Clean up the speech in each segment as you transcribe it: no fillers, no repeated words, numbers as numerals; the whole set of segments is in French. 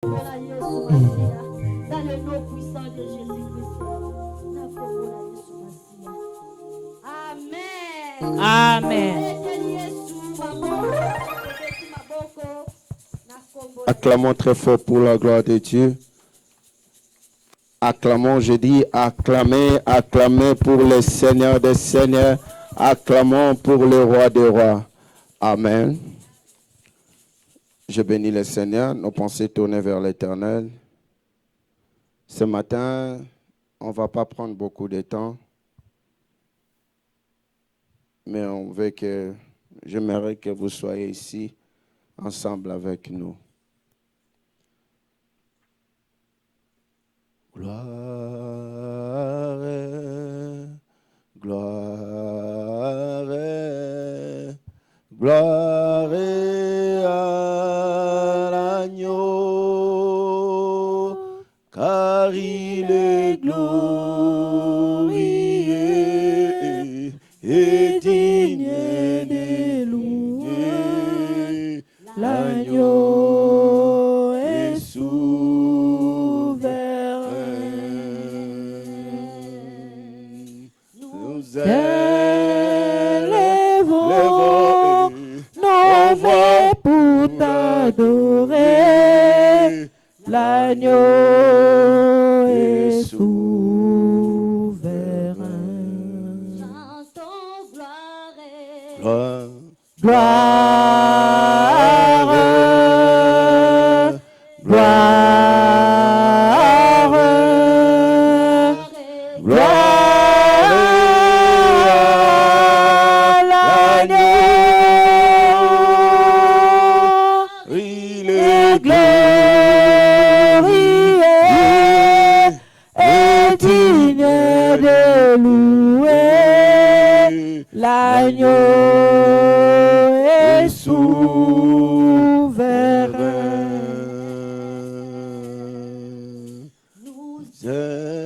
Dans le nom puissant de Jésus-Christ. Amen. Acclamons très fort pour la gloire de Dieu. Acclamons, je dis, acclamez, acclamez pour le Seigneur des Seigneurs. Acclamons pour le Roi des Rois. Amen. Je bénis le Seigneur, nos pensées tournées vers l'Éternel. Ce matin, on ne va pas prendre beaucoup de temps, mais j'aimerais que vous soyez ici, ensemble avec nous. Gloire, gloire, gloire à l'agneau, car il est glorieux et digne de louer. L'agneau est souverain. Nous élevons nos voix pour t'adorer. L'agneau est souverain. Chantons gloire et gloire, gloire, gloire à l'agneau. Il est glorieux et digne de louer. L'agneau est souverain. Nous élevons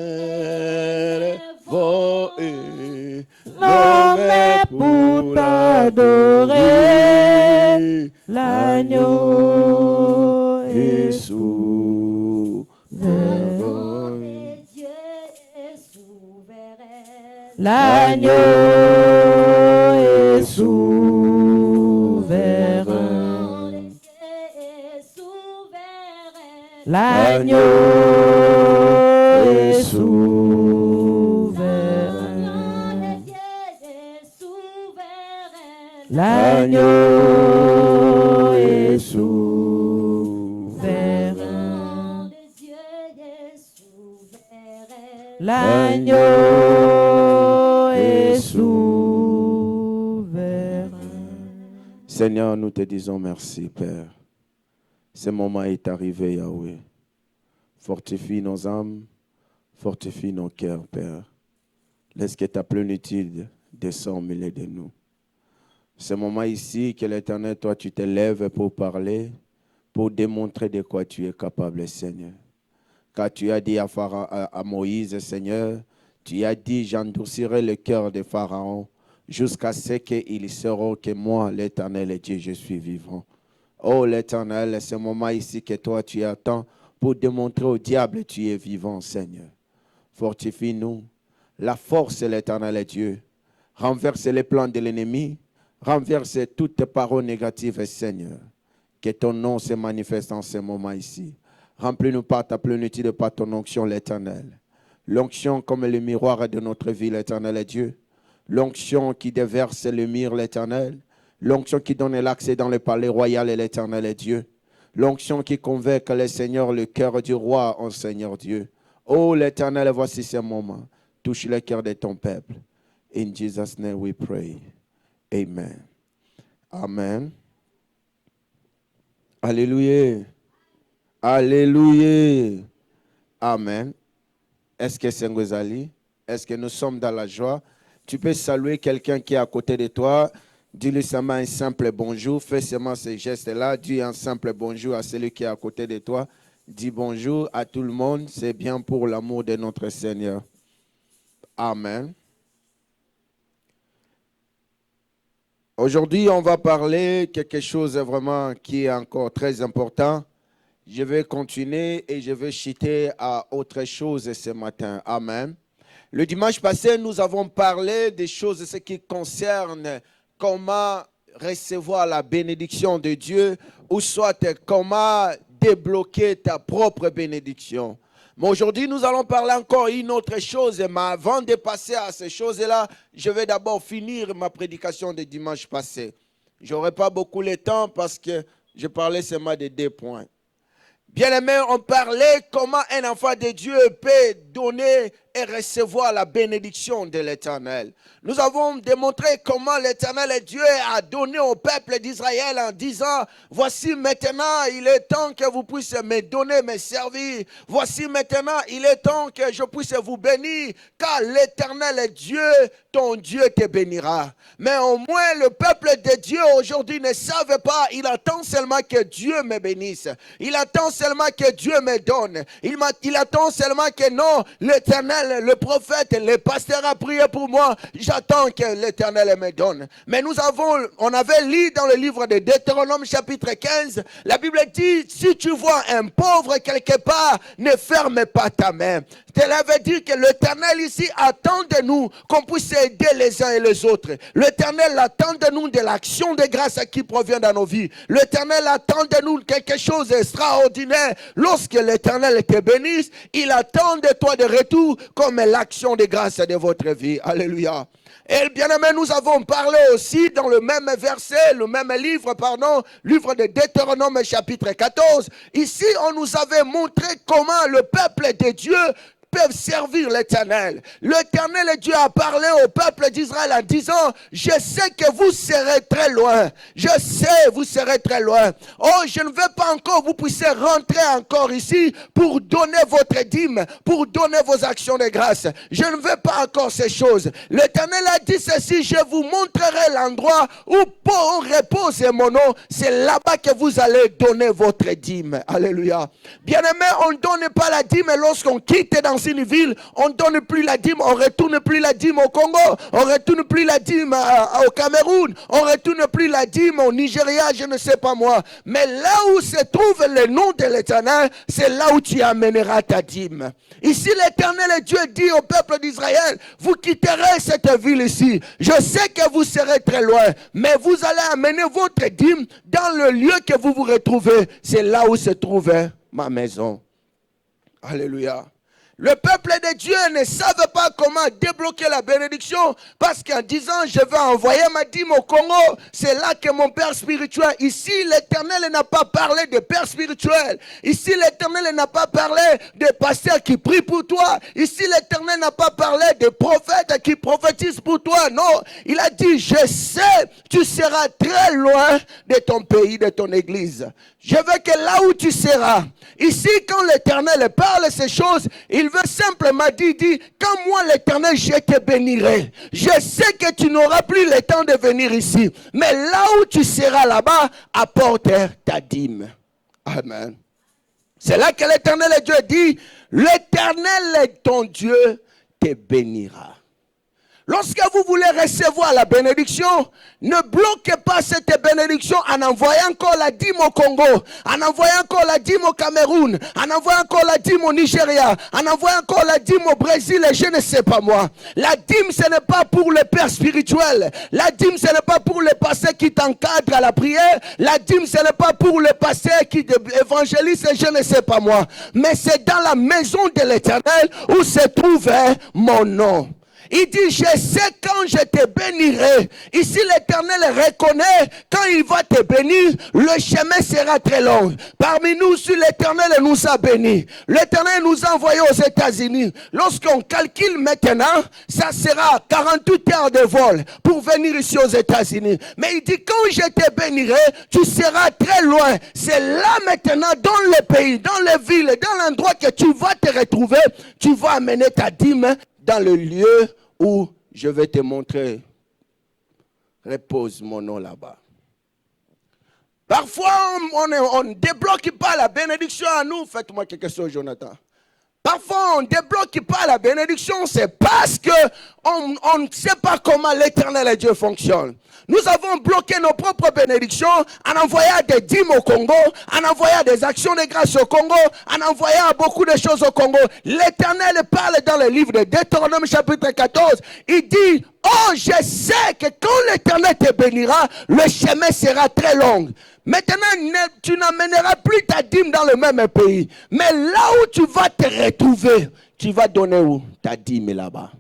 nos mains pour t'adorer. L'agneau est souverain. Dieu est souverain. L'agneau est souverain. L'agneau est souverain. L'agneau est souverain. L'agneau est souverain. Seigneur, nous te disons merci, Père. Ce moment est arrivé, Yahweh. Fortifie nos âmes, fortifie nos cœurs, Père. Laisse que ta plénitude descende au milieu de nous. Ce moment ici, que l'Éternel, toi, tu te lèves pour parler, pour démontrer de quoi tu es capable, Seigneur. Car tu as dit à Moïse, Seigneur, tu as dit, j'endurcirai le cœur de Pharaon jusqu'à ce qu'il saura que moi, l'Éternel est Dieu, je suis vivant. Oh, l'Éternel, ce moment ici que toi, tu attends pour démontrer au diable que tu es vivant, Seigneur. Fortifie-nous. La force, l'Éternel est Dieu. Renverse les plans de l'ennemi. Renverse toutes paroles négatives, Seigneur. Que ton nom se manifeste en ce moment ici. Remplis-nous par ta plénitude, par ton onction, l'Éternel. L'onction comme le miroir de notre vie, l'Éternel est Dieu. L'onction qui déverse le mire, l'Éternel. L'onction qui donne l'accès dans le palais royal, l'Éternel est Dieu. L'onction qui convainc le Seigneur, le cœur du roi, en Seigneur Dieu. Oh, l'Éternel, voici ce moment. Touche le cœur de ton peuple. In Jesus' name we pray. Amen. Amen. Alléluia. Alléluia. Amen. Est-ce que c'est Ngozali? Est-ce que nous sommes dans la joie? Tu peux saluer quelqu'un qui est à côté de toi. Dis-lui seulement un simple bonjour. Fais seulement ces gestes-là. Dis un simple bonjour à celui qui est à côté de toi. Dis bonjour à tout le monde. C'est bien pour l'amour de notre Seigneur. Amen. Aujourd'hui, on va parler de quelque chose vraiment qui est encore très important. Je vais continuer et je vais chuter à autre chose ce matin. Amen. Le dimanche passé, nous avons parlé des choses ce qui concerne comment recevoir la bénédiction de Dieu ou soit comment débloquer ta propre bénédiction. Mais aujourd'hui, nous allons parler encore une autre chose. Mais avant de passer à ces choses-là, je vais d'abord finir ma prédication de dimanche passé. Je n'aurai pas beaucoup de temps parce que je parlais seulement de 2 points. Bien-aimés, on parlait comment un enfant de Dieu peut donner et recevoir la bénédiction de l'Éternel. Nous avons démontré comment l'Éternel Dieu a donné au peuple d'Israël en disant, voici maintenant, il est temps que vous puissiez me donner, me servir. Voici maintenant, il est temps que je puisse vous bénir, car l'Éternel Dieu, ton Dieu te bénira. Mais au moins, le peuple de Dieu aujourd'hui ne savait pas, il attend seulement que Dieu me bénisse. Il attend seulement que Dieu me donne. Il attend seulement que non, l'Éternel, le prophète, le pasteur a prié pour moi. J'attends que l'Éternel me donne. Mais on avait lu dans le livre de Deutéronome chapitre 15, la Bible dit, si tu vois un pauvre quelque part, ne ferme pas ta main. Cela veut dire que l'Éternel ici attend de nous qu'on puisse aider les uns et les autres. L'Éternel attend de nous de l'action de grâce qui provient dans nos vies. L'Éternel attend de nous quelque chose d'extraordinaire. Lorsque l'Éternel te bénisse, il attend de toi de retour comme l'action de grâce de votre vie. Alléluia. Et bien aimé, nous avons parlé aussi dans le même verset, le même livre, livre de Deutéronome chapitre 14. Ici, on nous avait montré comment le peuple de Dieu peuvent servir l'Éternel. L'Éternel Dieu a parlé au peuple d'Israël en disant, je sais que vous serez très loin. Je sais, vous serez très loin. Oh, je ne veux pas encore vous puissiez rentrer encore ici pour donner votre dîme, pour donner vos actions de grâce. Je ne veux pas encore ces choses. L'Éternel a dit ceci, je vous montrerai l'endroit où repose mon nom. C'est là-bas que vous allez donner votre dîme. Alléluia. Bien-aimé, on ne donne pas la dîme lorsqu'on quitte dans une ville, on ne donne plus la dîme, on ne retourne plus la dîme au Congo, on ne retourne plus la dîme au Cameroun, on ne retourne plus la dîme au Nigeria, je ne sais pas moi. Mais là où se trouve le nom de l'Éternel, c'est là où tu amèneras ta dîme. Ici, l'Éternel Dieu dit au peuple d'Israël, vous quitterez cette ville ici. Je sais que vous serez très loin, mais vous allez amener votre dîme dans le lieu que vous vous retrouvez. C'est là où se trouvait ma maison. Alléluia. Le peuple de Dieu ne savait pas comment débloquer la bénédiction parce qu'en disant je vais envoyer ma dîme au Congo, c'est là que mon père spirituel, ici l'Éternel n'a pas parlé de père spirituel, ici l'Éternel n'a pas parlé de pasteur qui prie pour toi, ici l'Éternel n'a pas parlé de prophète qui prophétise pour toi, non, il a dit je sais, tu seras très loin de ton pays, de ton église. Je veux que là où tu seras, ici quand l'Éternel parle ces choses, il veut simplement dire, quand moi l'Éternel je te bénirai. Je sais que tu n'auras plus le temps de venir ici, mais là où tu seras là-bas, apporte ta dîme. Amen. C'est là que l'Éternel Dieu dit, l'Éternel ton Dieu te bénira. Lorsque vous voulez recevoir la bénédiction, ne bloquez pas cette bénédiction en envoyant encore la dîme au Congo, en envoyant encore la dîme au Cameroun, en envoyant encore la dîme au Nigeria, en envoyant encore la dîme au Brésil et je ne sais pas moi. La dîme, ce n'est pas pour le père spirituel. La dîme, ce n'est pas pour le pasteur qui t'encadre à la prière. La dîme, ce n'est pas pour le pasteur qui évangélise et je ne sais pas moi. Mais c'est dans la maison de l'Éternel où se trouvait mon nom. Il dit, je sais quand je te bénirai. Ici, l'Éternel reconnaît, quand il va te bénir, le chemin sera très long. Parmi nous, si l'Éternel nous a bénis, l'Éternel nous a envoyés aux États-Unis. Lorsqu'on calcule maintenant, ça sera 48 heures de vol pour venir ici aux États-Unis. Mais il dit, quand je te bénirai, tu seras très loin. C'est là maintenant, dans le pays, dans les villes, dans l'endroit que tu vas te retrouver, tu vas amener ta dîme dans le lieu où je vais te montrer. Repose mon nom là-bas. Parfois, on ne débloque pas la bénédiction à nous. Faites-moi quelque chose, Jonathan. Parfois, on ne débloque pas la bénédiction, c'est parce qu'on ne sait pas comment l'Éternel Dieu fonctionne. Nous avons bloqué nos propres bénédictions en envoyant des dîmes au Congo, en envoyant des actions de grâce au Congo, en envoyant beaucoup de choses au Congo. L'Éternel parle dans le livre de Deutéronome chapitre 14. Il dit, oh, je sais que quand l'Éternel te bénira, le chemin sera très long. Maintenant, tu n'amèneras plus ta dîme dans le même pays. Mais là où tu vas te retrouver, tu vas donner où? Ta dîme est là-bas.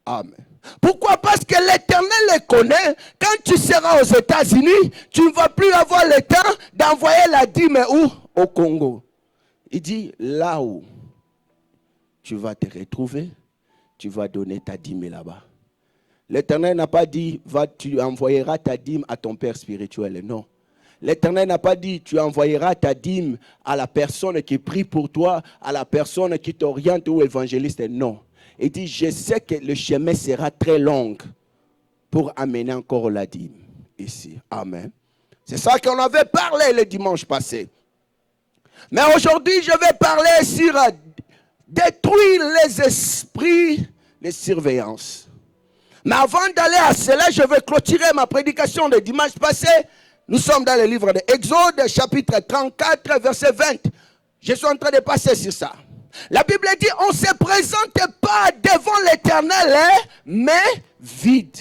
Amen. Pourquoi? Parce que l'Éternel les connaît. Quand tu seras aux États-Unis, tu ne vas plus avoir le temps d'envoyer la dîme où? Au Congo. Il dit, là où tu vas te retrouver, tu vas donner ta dîme là-bas. L'Éternel n'a pas dit, tu envoyeras ta dîme à ton père spirituel. Non. L'Éternel n'a pas dit, tu envoyeras ta dîme à la personne qui prie pour toi, à la personne qui t'oriente ou évangéliste. Non. Il dit, je sais que le chemin sera très long pour amener encore la dîme ici. Amen. C'est ça qu'on avait parlé le dimanche passé. Mais aujourd'hui, je vais parler sur détruire les esprits de surveillance. Mais avant d'aller à cela, je vais clôturer ma prédication de dimanche passé. Nous sommes dans le livre de Exode, chapitre 34, verset 20. Je suis en train de passer sur ça. La Bible dit, on ne se présente pas devant l'Éternel, mais vide.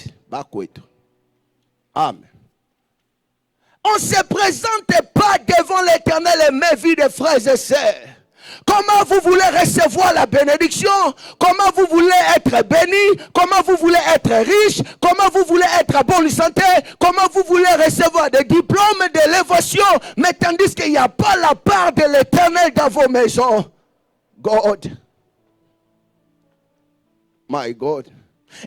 Amen. On ne se présente pas devant l'Éternel, mais vide, frères et sœurs. Comment vous voulez recevoir la bénédiction? Comment vous voulez être béni? Comment vous voulez être riche? Comment vous voulez être en bonne santé? Comment vous voulez recevoir des diplômes, de l'élévation? Mais tandis qu'il n'y a pas la part de l'Éternel dans vos maisons. God. My God.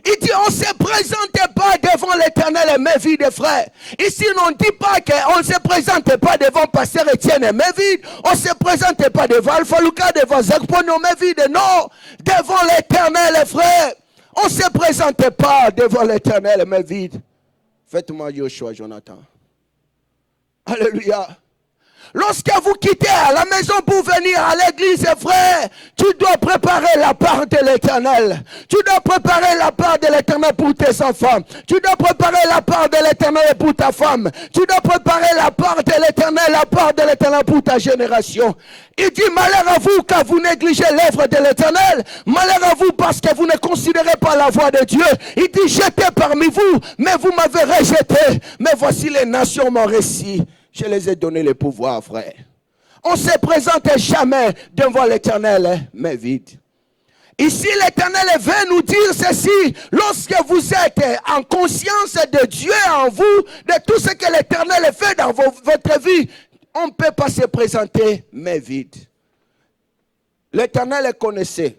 Il dit, on ne se présente pas devant l'Éternel, mes vies de frères. Ici, on ne dit pas qu'on ne se présente pas devant Pasteur Étienne, mes vies. On ne se présente pas devant Alpha Lucas, devant Zekponio, mes vies. Non, devant l'Éternel, frère. On ne se présente pas devant l'Éternel, mes vies. Faites-moi Yoshua, Jonathan. Alléluia. Lorsque vous quittez à la maison pour venir à l'église, frère, tu dois préparer la part de l'Éternel. Tu dois préparer la part de l'Éternel pour tes enfants. Tu dois préparer la part de l'Éternel pour ta femme. Tu dois préparer la part de l'Éternel, la part de l'Éternel pour ta génération. Il dit, malheur à vous car vous négligez l'œuvre de l'Éternel. Malheur à vous parce que vous ne considérez pas la voix de Dieu. Il dit, j'étais parmi vous, mais vous m'avez rejeté. Mais voici les nations m'ont réussi. Je les ai donné le pouvoir, frère. On ne se présente jamais devant l'Éternel, mais vide. Ici, l'Éternel veut nous dire ceci. Lorsque vous êtes en conscience de Dieu en vous, de tout ce que l'Éternel fait dans votre vie, on ne peut pas se présenter, mais vide. L'Éternel connaissait.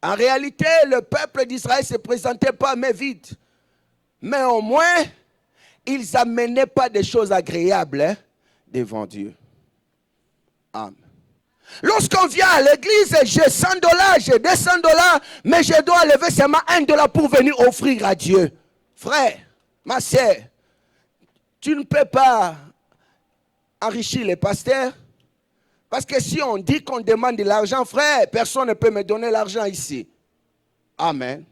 En réalité, le peuple d'Israël ne se présentait pas, mais vide. Mais au moins, ils n'amenaient pas des choses agréables devant Dieu. Amen. Lorsqu'on vient à l'église, j'ai $100, j'ai $200, mais je dois lever seulement $1 pour venir offrir à Dieu. Frère, ma sœur, tu ne peux pas enrichir les pasteurs. Parce que si on dit qu'on demande de l'argent, frère, personne ne peut me donner l'argent ici. Amen.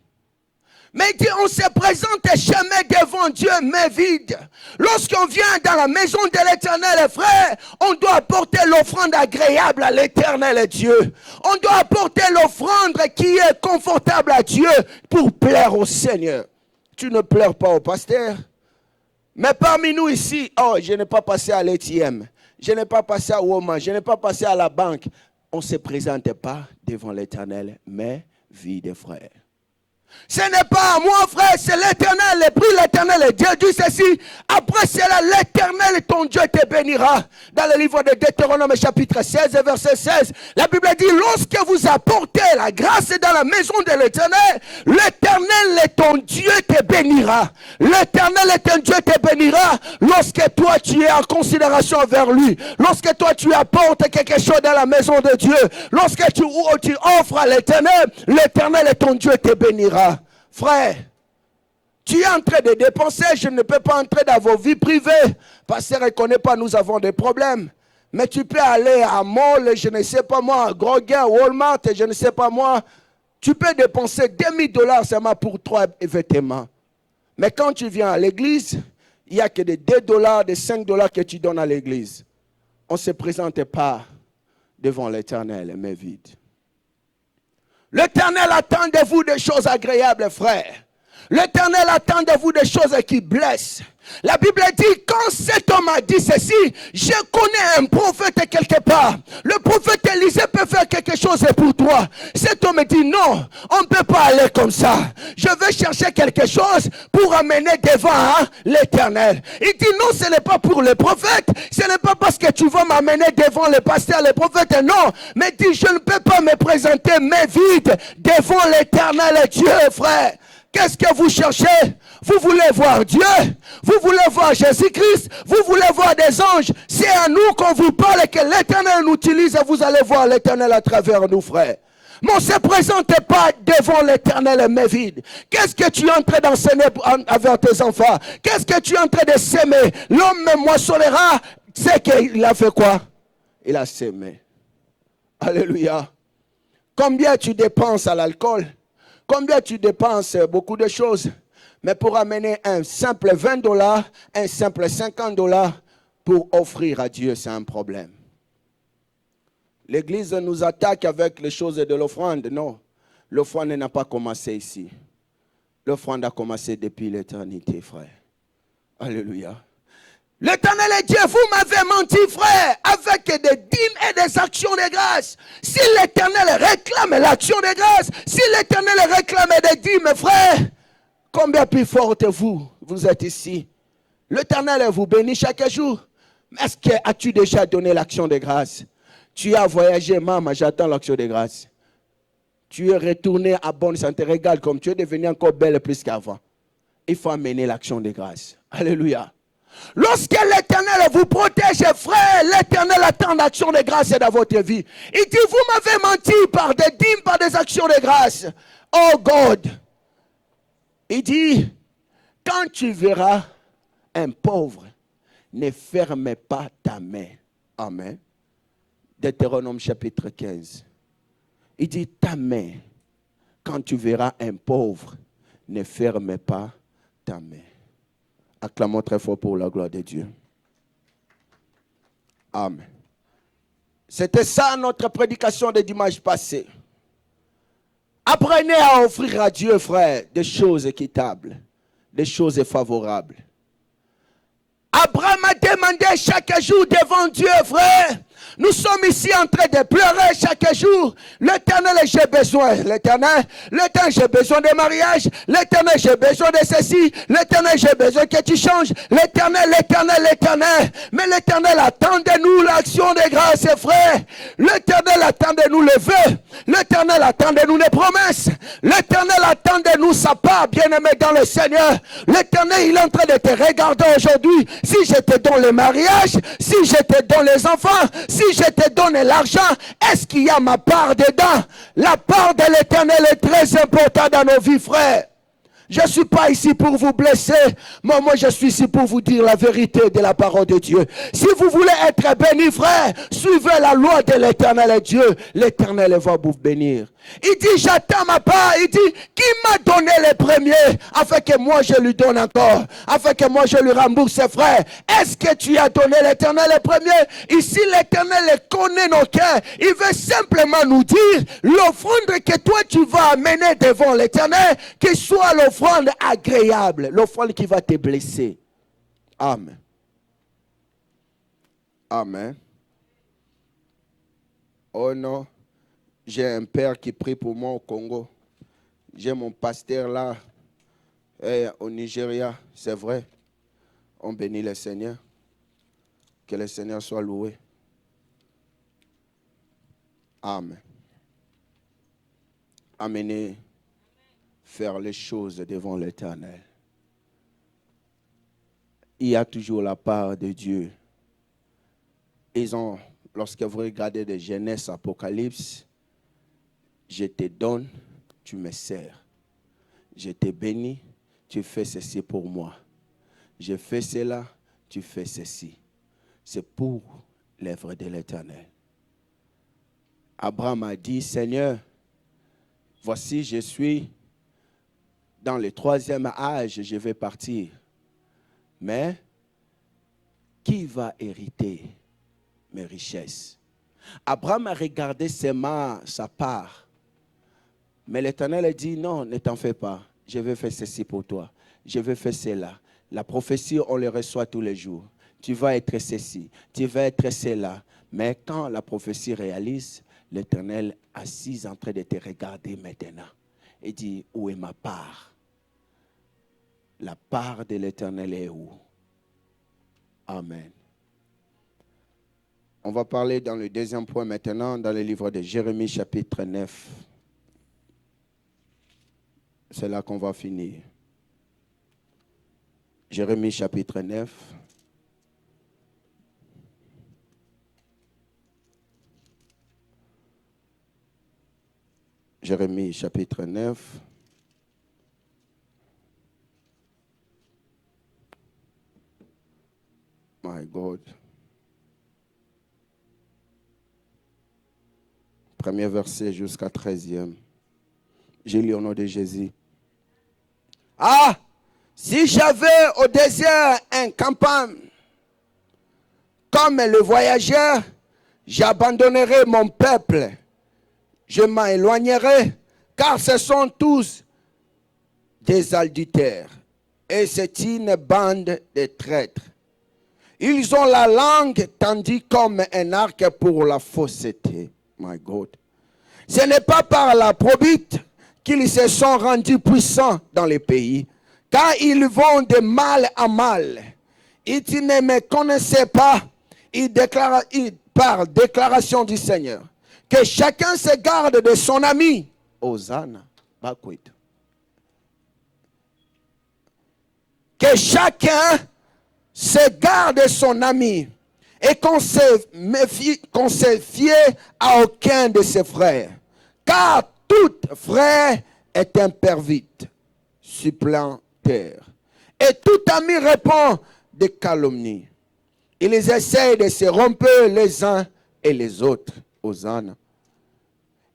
Mais il dit, on se présente jamais devant Dieu, mais vide. Lorsqu'on vient dans la maison de l'Éternel, frère, on doit apporter l'offrande agréable à l'Éternel Dieu. On doit apporter l'offrande qui est confortable à Dieu pour plaire au Seigneur. Tu ne pleures pas au pasteur. Mais parmi nous ici, oh, je n'ai pas passé à l'ATM. Je n'ai pas passé à Woman. Je n'ai pas passé à la banque. On ne se présente pas devant l'Éternel, mais vide, frère. Ce n'est pas à moi, frère, c'est l'Éternel. Le prix l'Éternel. Dieu dit ceci. Après cela, l'Éternel, ton Dieu, te bénira. Dans le livre de Deutéronome, chapitre 16, verset 16, la Bible dit, lorsque vous apportez la grâce dans la maison de l'Éternel, l'Éternel, ton Dieu, te bénira. L'Éternel, ton Dieu, te bénira lorsque toi, tu es en considération vers lui. Lorsque toi, tu apportes quelque chose dans la maison de Dieu. Lorsque tu offres à l'Éternel, l'Éternel, ton Dieu, te bénira. Frère, tu es en train de dépenser, je ne peux pas entrer dans vos vies privées. Pasteur ne connaît pas, nous avons des problèmes. Mais tu peux aller à Mall, je ne sais pas moi, Kroger, Walmart, je ne sais pas moi. Tu peux dépenser $2000 seulement pour 3 vêtements. Mais quand tu viens à l'église, il n'y a que des $2, des $5 que tu donnes à l'église. On ne se présente pas devant l'Éternel, mais vide. L'Éternel attend de vous des choses agréables, frères. L'Éternel attend de vous des choses qui blessent. La Bible dit, quand cet homme a dit ceci, je connais un prophète quelque part. Le prophète Élisée peut faire quelque chose pour toi. Cet homme dit, non, on ne peut pas aller comme ça. Je vais chercher quelque chose pour amener devant l'Éternel. Il dit, non, ce n'est pas pour le prophète. Ce n'est pas parce que tu vas m'amener devant le pasteur, le prophète, non. Mais dit, je ne peux pas me présenter main vide devant l'Éternel Dieu, frère. Qu'est-ce que vous cherchez? Vous voulez voir Dieu? Vous voulez voir Jésus-Christ? Vous voulez voir des anges? C'est à nous qu'on vous parle et que l'Éternel nous utilise et vous allez voir l'Éternel à travers nous, frères. Mais on ne se présente pas devant l'Éternel mais vide. Qu'est-ce que tu es en train d'enseigner avec tes enfants? Qu'est-ce que tu es en train de s'aimer? L'homme moissonnera, c'est qu'il a fait quoi? Il a s'aimé. Alléluia. Combien tu dépenses à l'alcool? Combien tu dépenses beaucoup de choses, mais pour amener un simple $20, un simple $50 pour offrir à Dieu, c'est un problème. L'Église nous attaque avec les choses de l'offrande. Non, l'offrande n'a pas commencé ici. L'offrande a commencé depuis l'éternité, frère. Alléluia. L'Éternel est Dieu, vous m'avez menti, frère, avec des dîmes et des actions de grâce. Si l'Éternel réclame l'action de grâce, si l'Éternel réclame des dîmes, frère, combien plus forte vous êtes ici. L'Éternel vous bénit chaque jour. Est-ce que as-tu déjà donné l'action de grâce? Tu as voyagé, maman, j'attends l'action de grâce. Tu es retourné à bonne santé, regarde comme tu es devenu encore belle plus qu'avant. Il faut amener l'action de grâce. Alléluia. Lorsque l'Éternel vous protège, frère, l'Éternel attend l'action de grâce dans votre vie. Il dit, vous m'avez menti par des dîmes, par des actions de grâce. Oh God. Il dit, quand tu verras un pauvre, ne ferme pas ta main. Amen. Deutéronome chapitre 15. Il dit, ta main, quand tu verras un pauvre, ne ferme pas ta main. Acclamons très fort pour la gloire de Dieu. Amen. C'était ça notre prédication de dimanche passé. Apprenez à offrir à Dieu, frère, des choses équitables, des choses favorables. Abraham a demandé chaque jour devant Dieu, frère. Nous sommes ici en train de pleurer chaque jour. L'Éternel, j'ai besoin. L'Éternel, j'ai besoin de mariage. L'Éternel, j'ai besoin de ceci. L'Éternel, j'ai besoin que tu changes. L'Éternel. Mais l'Éternel attend de nous l'action de grâce, frère. L'Éternel attend de nous le vœu. L'Éternel attend de nous les promesses. L'Éternel attend de nous sa part, bien-aimé dans le Seigneur. L'Éternel, il est en train de te regarder aujourd'hui. Si je te donne le mariage, si je te donne les enfants, si je te donne l'argent, est-ce qu'il y a ma part dedans? La part de l'Éternel est très importante dans nos vies, frères. Je ne suis pas ici pour vous blesser, mais moi je suis ici pour vous dire la vérité de la parole de Dieu. Si vous voulez être béni, frère, suivez la loi de l'Éternel Dieu. L'Éternel va vous bénir. Il dit, j'attends ma part. Il dit, qui m'a donné les premiers, afin que moi je lui donne encore, afin que moi je lui rembourse, frère. Est-ce que tu as donné l'Éternel les premiers? Ici, l'Éternel connaît nos cœurs. Il veut simplement nous dire, l'offrande que toi tu vas amener devant l'Éternel, que soit l'offrande agréable, l'offrande qui va te blesser. Amen. Amen. Oh non. J'ai un père qui prie pour moi au Congo. J'ai mon pasteur là, au Nigeria. C'est vrai. On bénit le Seigneur. Que le Seigneur soit loué. Amen. Amenez faire les choses devant l'Éternel. Il y a toujours la part de Dieu. Lorsque vous regardez de Genèse, Apocalypse, je te donne, tu me sers. Je te bénis, tu fais ceci pour moi. Je fais cela, tu fais ceci. C'est pour l'œuvre de l'Éternel. Abraham a dit, Seigneur, voici, je suis dans le 3e âge, je vais partir. Mais qui va hériter mes richesses? Abraham a regardé seulement sa part. Mais l'Éternel a dit, non, ne t'en fais pas. Je vais faire ceci pour toi. Je vais faire cela. La prophétie, on le reçoit tous les jours. Tu vas être ceci, tu vas être cela. Mais quand la prophétie réalise, l'Éternel assis en train de te regarder maintenant et dit, où est ma part? La part de l'Éternel est où? Amen. On va parler dans le deuxième point maintenant, dans le livre de Jérémie chapitre 9. C'est là qu'on va finir. Jérémie chapitre 9. Jérémie chapitre 9. My God. Premier verset jusqu'à 13e. J'ai lu au nom de Jésus. Ah! Si j'avais au désert un campagne, comme le voyageur, j'abandonnerai mon peuple. Je m'en éloignerai, car ce sont tous des adultères. Et c'est une bande de traîtres. Ils ont la langue tendue comme un arc pour la fausseté. My God. Ce n'est pas par la probité qu'ils se sont rendus puissants dans le pays, car ils vont de mal en mal. Ils ne me connaissaient pas. Ils par déclaration du Seigneur, que chacun se garde de son ami. Hosanna. Que chacun se garde de son ami et qu'on se fie à aucun de ses frères. Car tout frère est un pervite, supplanteur. Et tout ami répond des calomnies. Ils essayent de se rompre les uns et les autres. Hosanna.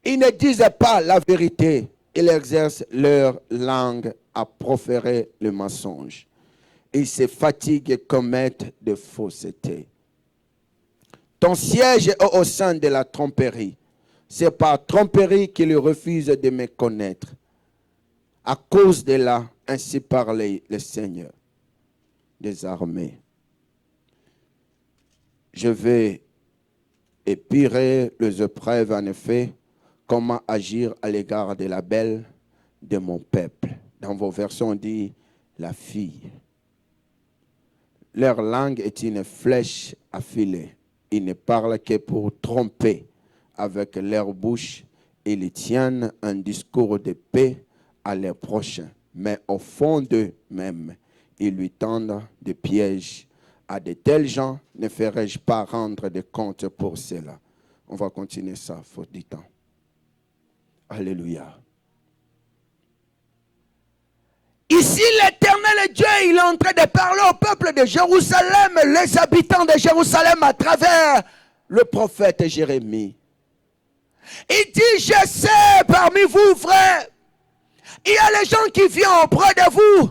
Ils ne disent pas la vérité. Ils exercent leur langue à proférer le mensonge. Ils se fatiguent et commettent de fausseté. Ton siège est au sein de la tromperie. C'est par tromperie qu'ils refusent de me connaître. À cause de là, ainsi parle le Seigneur des armées. Je vais épirer les épreuves, en effet, comment agir à l'égard de la belle de mon peuple. Dans vos versions, on dit la fille. Leur langue est une flèche affilée. Ils ne parlent que pour tromper. Avec leur bouche, ils tiennent un discours de paix à leurs prochains. Mais au fond d'eux-mêmes, ils lui tendent des pièges. À de tels gens, ne ferai-je pas rendre des comptes pour cela? On va continuer ça, faute du temps. Alléluia. Ici, l'Éternel Dieu, il est en train de parler au peuple de Jérusalem, les habitants de Jérusalem, à travers le prophète Jérémie. Il dit, je sais parmi vous, frères, il y a les gens qui viennent auprès de vous.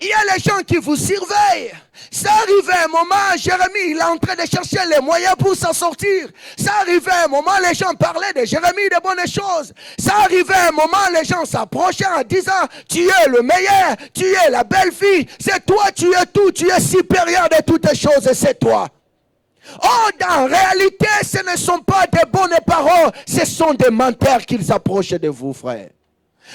Il y a les gens qui vous surveillent. Ça arrivait un moment, Jérémie, il est en train de chercher les moyens pour s'en sortir. Ça arrivait un moment, les gens parlaient de Jérémie de bonnes choses. Ça arrivait un moment, les gens s'approchaient en disant, tu es le meilleur, tu es la belle fille, c'est toi, tu es tout, tu es supérieur de toutes choses, c'est toi. Oh, en réalité, ce ne sont pas des bonnes paroles, ce sont des menteurs qu'ils approchent de vous, frère.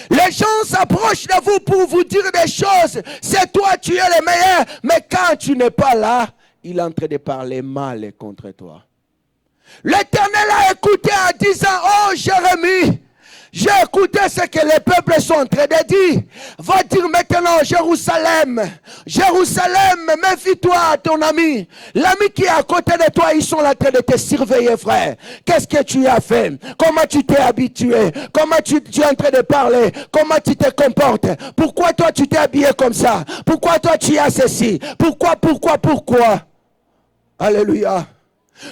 Les gens s'approchent de vous pour vous dire des choses. C'est toi, tu es le meilleur. Mais quand tu n'es pas là, il est en train de parler mal contre toi. L'Éternel a écouté en disant, oh Jérémie, j'ai écouté ce que les peuples sont en train de dire. Va dire maintenant Jérusalem. Jérusalem, méfie-toi à ton ami. L'ami qui est à côté de toi, ils sont en train de te surveiller, frère. Qu'est-ce que tu as fait? Comment tu t'es habitué? Comment tu es en train de parler? Comment tu te comportes? Pourquoi toi tu t'es habillé comme ça? Pourquoi toi tu as ceci? Pourquoi? Alléluia.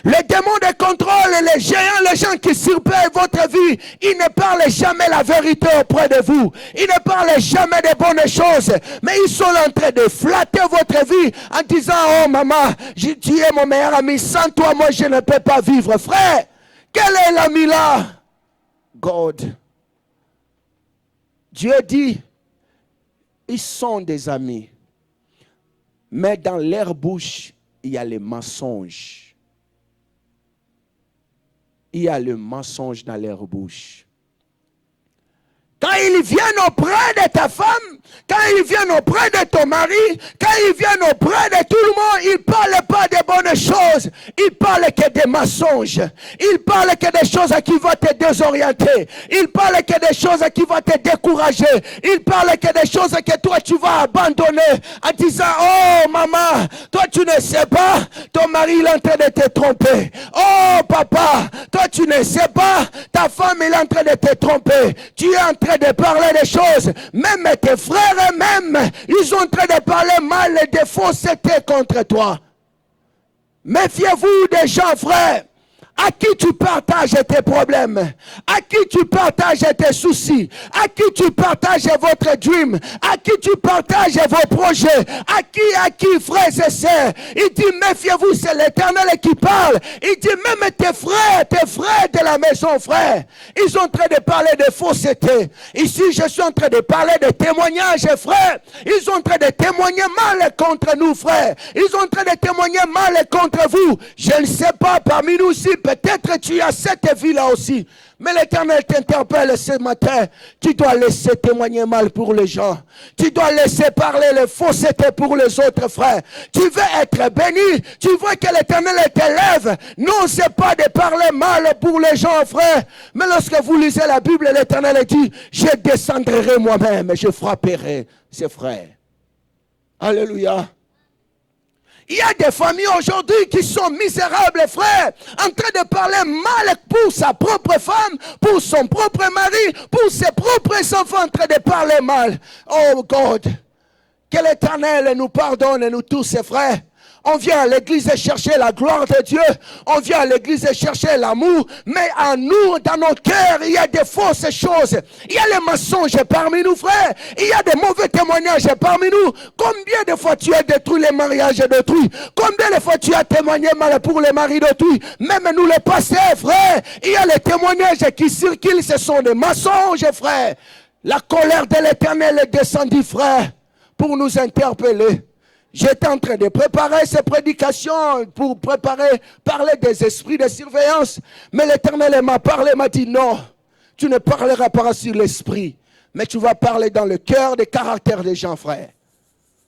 Les démons de contrôle, les géants, les gens qui surveillent votre vie, ils ne parlent jamais la vérité auprès de vous. Ils ne parlent jamais de bonnes choses. Mais ils sont en train de flatter votre vie en disant, oh maman, tu es mon meilleur ami. Sans toi, moi, je ne peux pas vivre. Frère, quel est l'ami là? God. Dieu dit, ils sont des amis. Mais dans leur bouche, il y a les mensonges. Il y a le mensonge dans leur bouche. Quand ils viennent auprès de ta femme, quand ils viennent auprès de ton mari, quand ils viennent auprès de tout le monde, ils ne parlent pas de bonnes choses. Ils parlent que des mensonges. Ils parlent que des choses qui vont te désorienter. Ils parlent que des choses qui vont te décourager. Ils parlent que des choses que toi tu vas abandonner en disant, oh maman, toi tu ne sais pas, ton mari il est en train de te tromper. Oh papa, toi tu ne sais pas, ta femme il est en train de te tromper. Tu es en train de parler des choses, même tes frères eux-mêmes, ils sont en train de parler mal et de fausseté contre toi. Méfiez-vous des gens, frères, à qui tu partages tes problèmes, à qui tu partages tes soucis, à qui tu partages votre dream, à qui tu partages vos projets, à qui, frères et sœurs. Il dit, méfiez-vous, c'est l'Éternel qui parle. Il dit, même tes frères de la maison, frère, ils sont en train de parler de fausseté. Ici, je suis en train de parler de témoignages, frère. Ils sont en train de témoigner mal contre nous, frère. Ils sont en train de témoigner mal contre vous. Je ne sais pas, parmi nous aussi, peut-être tu as cette vie-là aussi. Mais l'Éternel t'interpelle ce matin. Tu dois laisser témoigner mal pour les gens. Tu dois laisser parler les faussetés pour les autres frères. Tu veux être béni. Tu veux que l'Éternel t'élève. Non, c'est pas de parler mal pour les gens, frère. Mais lorsque vous lisez la Bible, l'Éternel dit, je descendrai moi-même et je frapperai ses frères. Alléluia. Il y a des familles aujourd'hui qui sont misérables, frère, en train de parler mal pour sa propre femme, pour son propre mari, pour ses propres enfants, en train de parler mal. Oh God, que l'Éternel nous pardonne, nous tous, ses frères. On vient à l'église chercher la gloire de Dieu. On vient à l'église chercher l'amour. Mais en nous, dans nos cœurs, il y a des fausses choses. Il y a les mensonges parmi nous, frères. Il y a des mauvais témoignages parmi nous. Combien de fois tu as détruit les mariages d'autrui? Combien de fois tu as témoigné mal pour les maris d'autrui? Même nous les pasteurs, frère. Il y a les témoignages qui circulent. Ce sont des mensonges, frère. La colère de l'Éternel est descendue, frère, pour nous interpeller. J'étais en train de préparer ces prédications pour parler des esprits de surveillance. Mais l'Éternel m'a parlé, m'a dit non, tu ne parleras pas sur l'esprit, mais tu vas parler dans le cœur des caractères des gens, frère.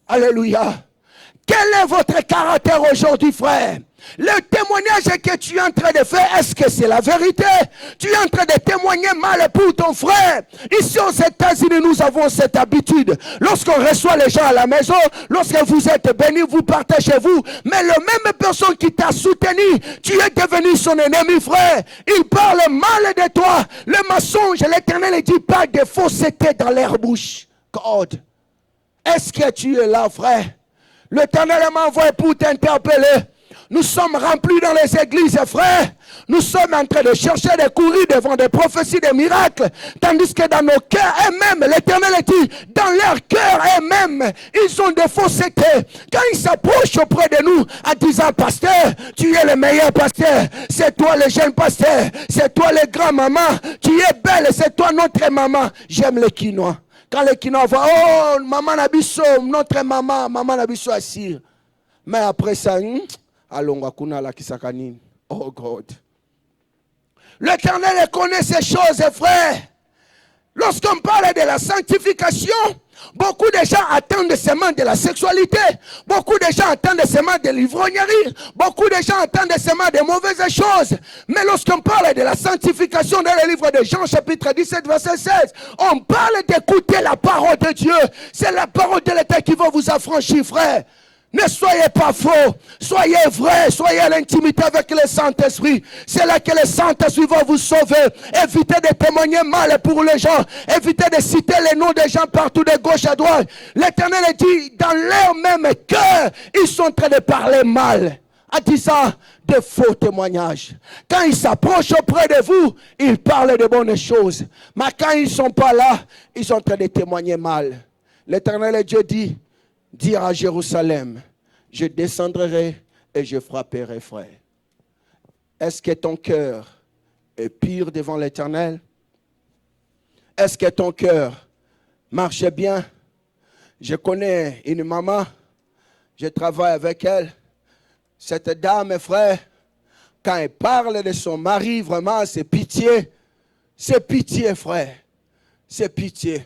Alléluia. Quel est votre caractère aujourd'hui, frère? Le témoignage que tu es en train de faire, est-ce que c'est la vérité? Tu es en train de témoigner mal pour ton frère. Ici aux États-Unis, nous avons cette habitude. Lorsqu'on reçoit les gens à la maison, lorsque vous êtes bénis, vous partagez vous. Mais la même personne qui t'a soutenu, tu es devenu son ennemi, frère. Il parle mal de toi. Le mensonge, l'Éternel dit pas de fausseté dans leur bouche. God, est-ce que tu es là, frère? L'Éternel m'a envoyé pour t'interpeller. Nous sommes remplis dans les églises, frères. Nous sommes en train de chercher des courir devant des prophéties, des miracles. Tandis que dans nos cœurs eux-mêmes, l'Éternel dit, dans leur cœur eux-mêmes, ils ont des faussetés. Quand ils s'approchent auprès de nous en disant, pasteur, tu es le meilleur pasteur. C'est toi le jeune pasteur. C'est toi le grand maman. Tu es belle, c'est toi notre maman. J'aime les quinois. Quand les quinois voient, oh, maman Nabiso, notre maman Nabiso assire. Mais après ça, oh God. L'Éternel connaît ces choses, frères. Lorsqu'on parle de la sanctification, beaucoup de gens attendent seulement de la sexualité. Beaucoup de gens attendent seulement de l'ivrognerie. Beaucoup de gens attendent seulement de mauvaises choses. Mais lorsqu'on parle de la sanctification dans le livre de Jean, chapitre 17, verset 16, on parle d'écouter la parole de Dieu. C'est la parole de l'État qui va vous affranchir, frère. Ne soyez pas faux, soyez vrais, soyez à l'intimité avec le Saint-Esprit. C'est là que le Saint-Esprit va vous sauver. Évitez de témoigner mal pour les gens. Évitez de citer les noms des gens partout de gauche à droite. L'Éternel dit, dans leur même cœur, ils sont en train de parler mal. en disant de faux témoignages. Quand ils s'approchent auprès de vous, ils parlent de bonnes choses. Mais quand ils ne sont pas là, ils sont en train de témoigner mal. L'Éternel Dieu dit, dire à Jérusalem, je descendrai et je frapperai, frère. Est-ce que ton cœur est pur devant l'Éternel? Est-ce que ton cœur marche bien? Je connais une maman, je travaille avec elle. Cette dame, frère, quand elle parle de son mari, vraiment, c'est pitié. C'est pitié, frère. C'est pitié.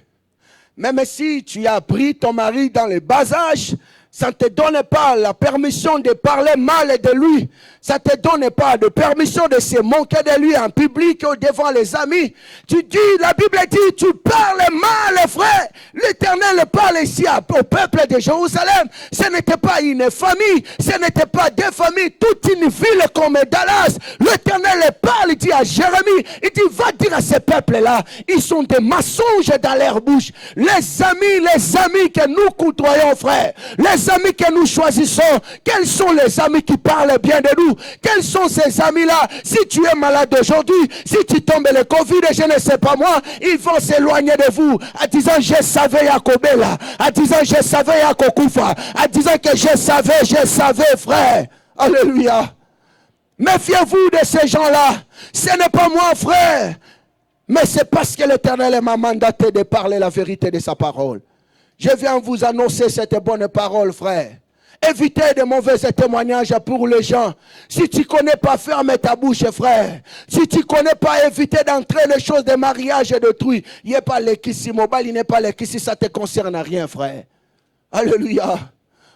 Même si tu as pris ton mari dans le bas âge, ça ne te donne pas la permission de parler mal de lui. Ça ne te donne pas de permission de se moquer de lui en public ou devant les amis. Tu dis, la Bible dit, tu parles mal, frère. L'Éternel parle ici au peuple de Jérusalem. Ce n'était pas une famille, ce n'était pas deux familles, toute une ville comme Dallas. L'Éternel parle, il dit à Jérémie, il dit, va dire à ces peuples-là, ils sont des mensonges dans leur bouche. Les amis que nous côtoyons, frère, les amis que nous choisissons, quels sont les amis qui parlent bien de nous? Quels sont ces amis-là? Si tu es malade aujourd'hui, si tu tombes le Covid, je ne sais pas moi, ils vont s'éloigner de vous en disant je savais Yakobela, en disant je savais Yakokoufa, en disant que je savais frère. Alléluia. Méfiez-vous de ces gens-là. Ce n'est pas moi, frère. Mais c'est parce que l'Éternel m'a mandaté de parler la vérité de sa parole. Je viens vous annoncer cette bonne parole, frère. Évitez de mauvais témoignages pour les gens. Si tu ne connais pas, ferme ta bouche, frère. Si tu ne connais pas, évitez d'entrer les choses de mariage et d'autrui. Il n'est pas l'équissi, il n'est pas l'équissi, ça ne te concerne rien, frère. Alléluia.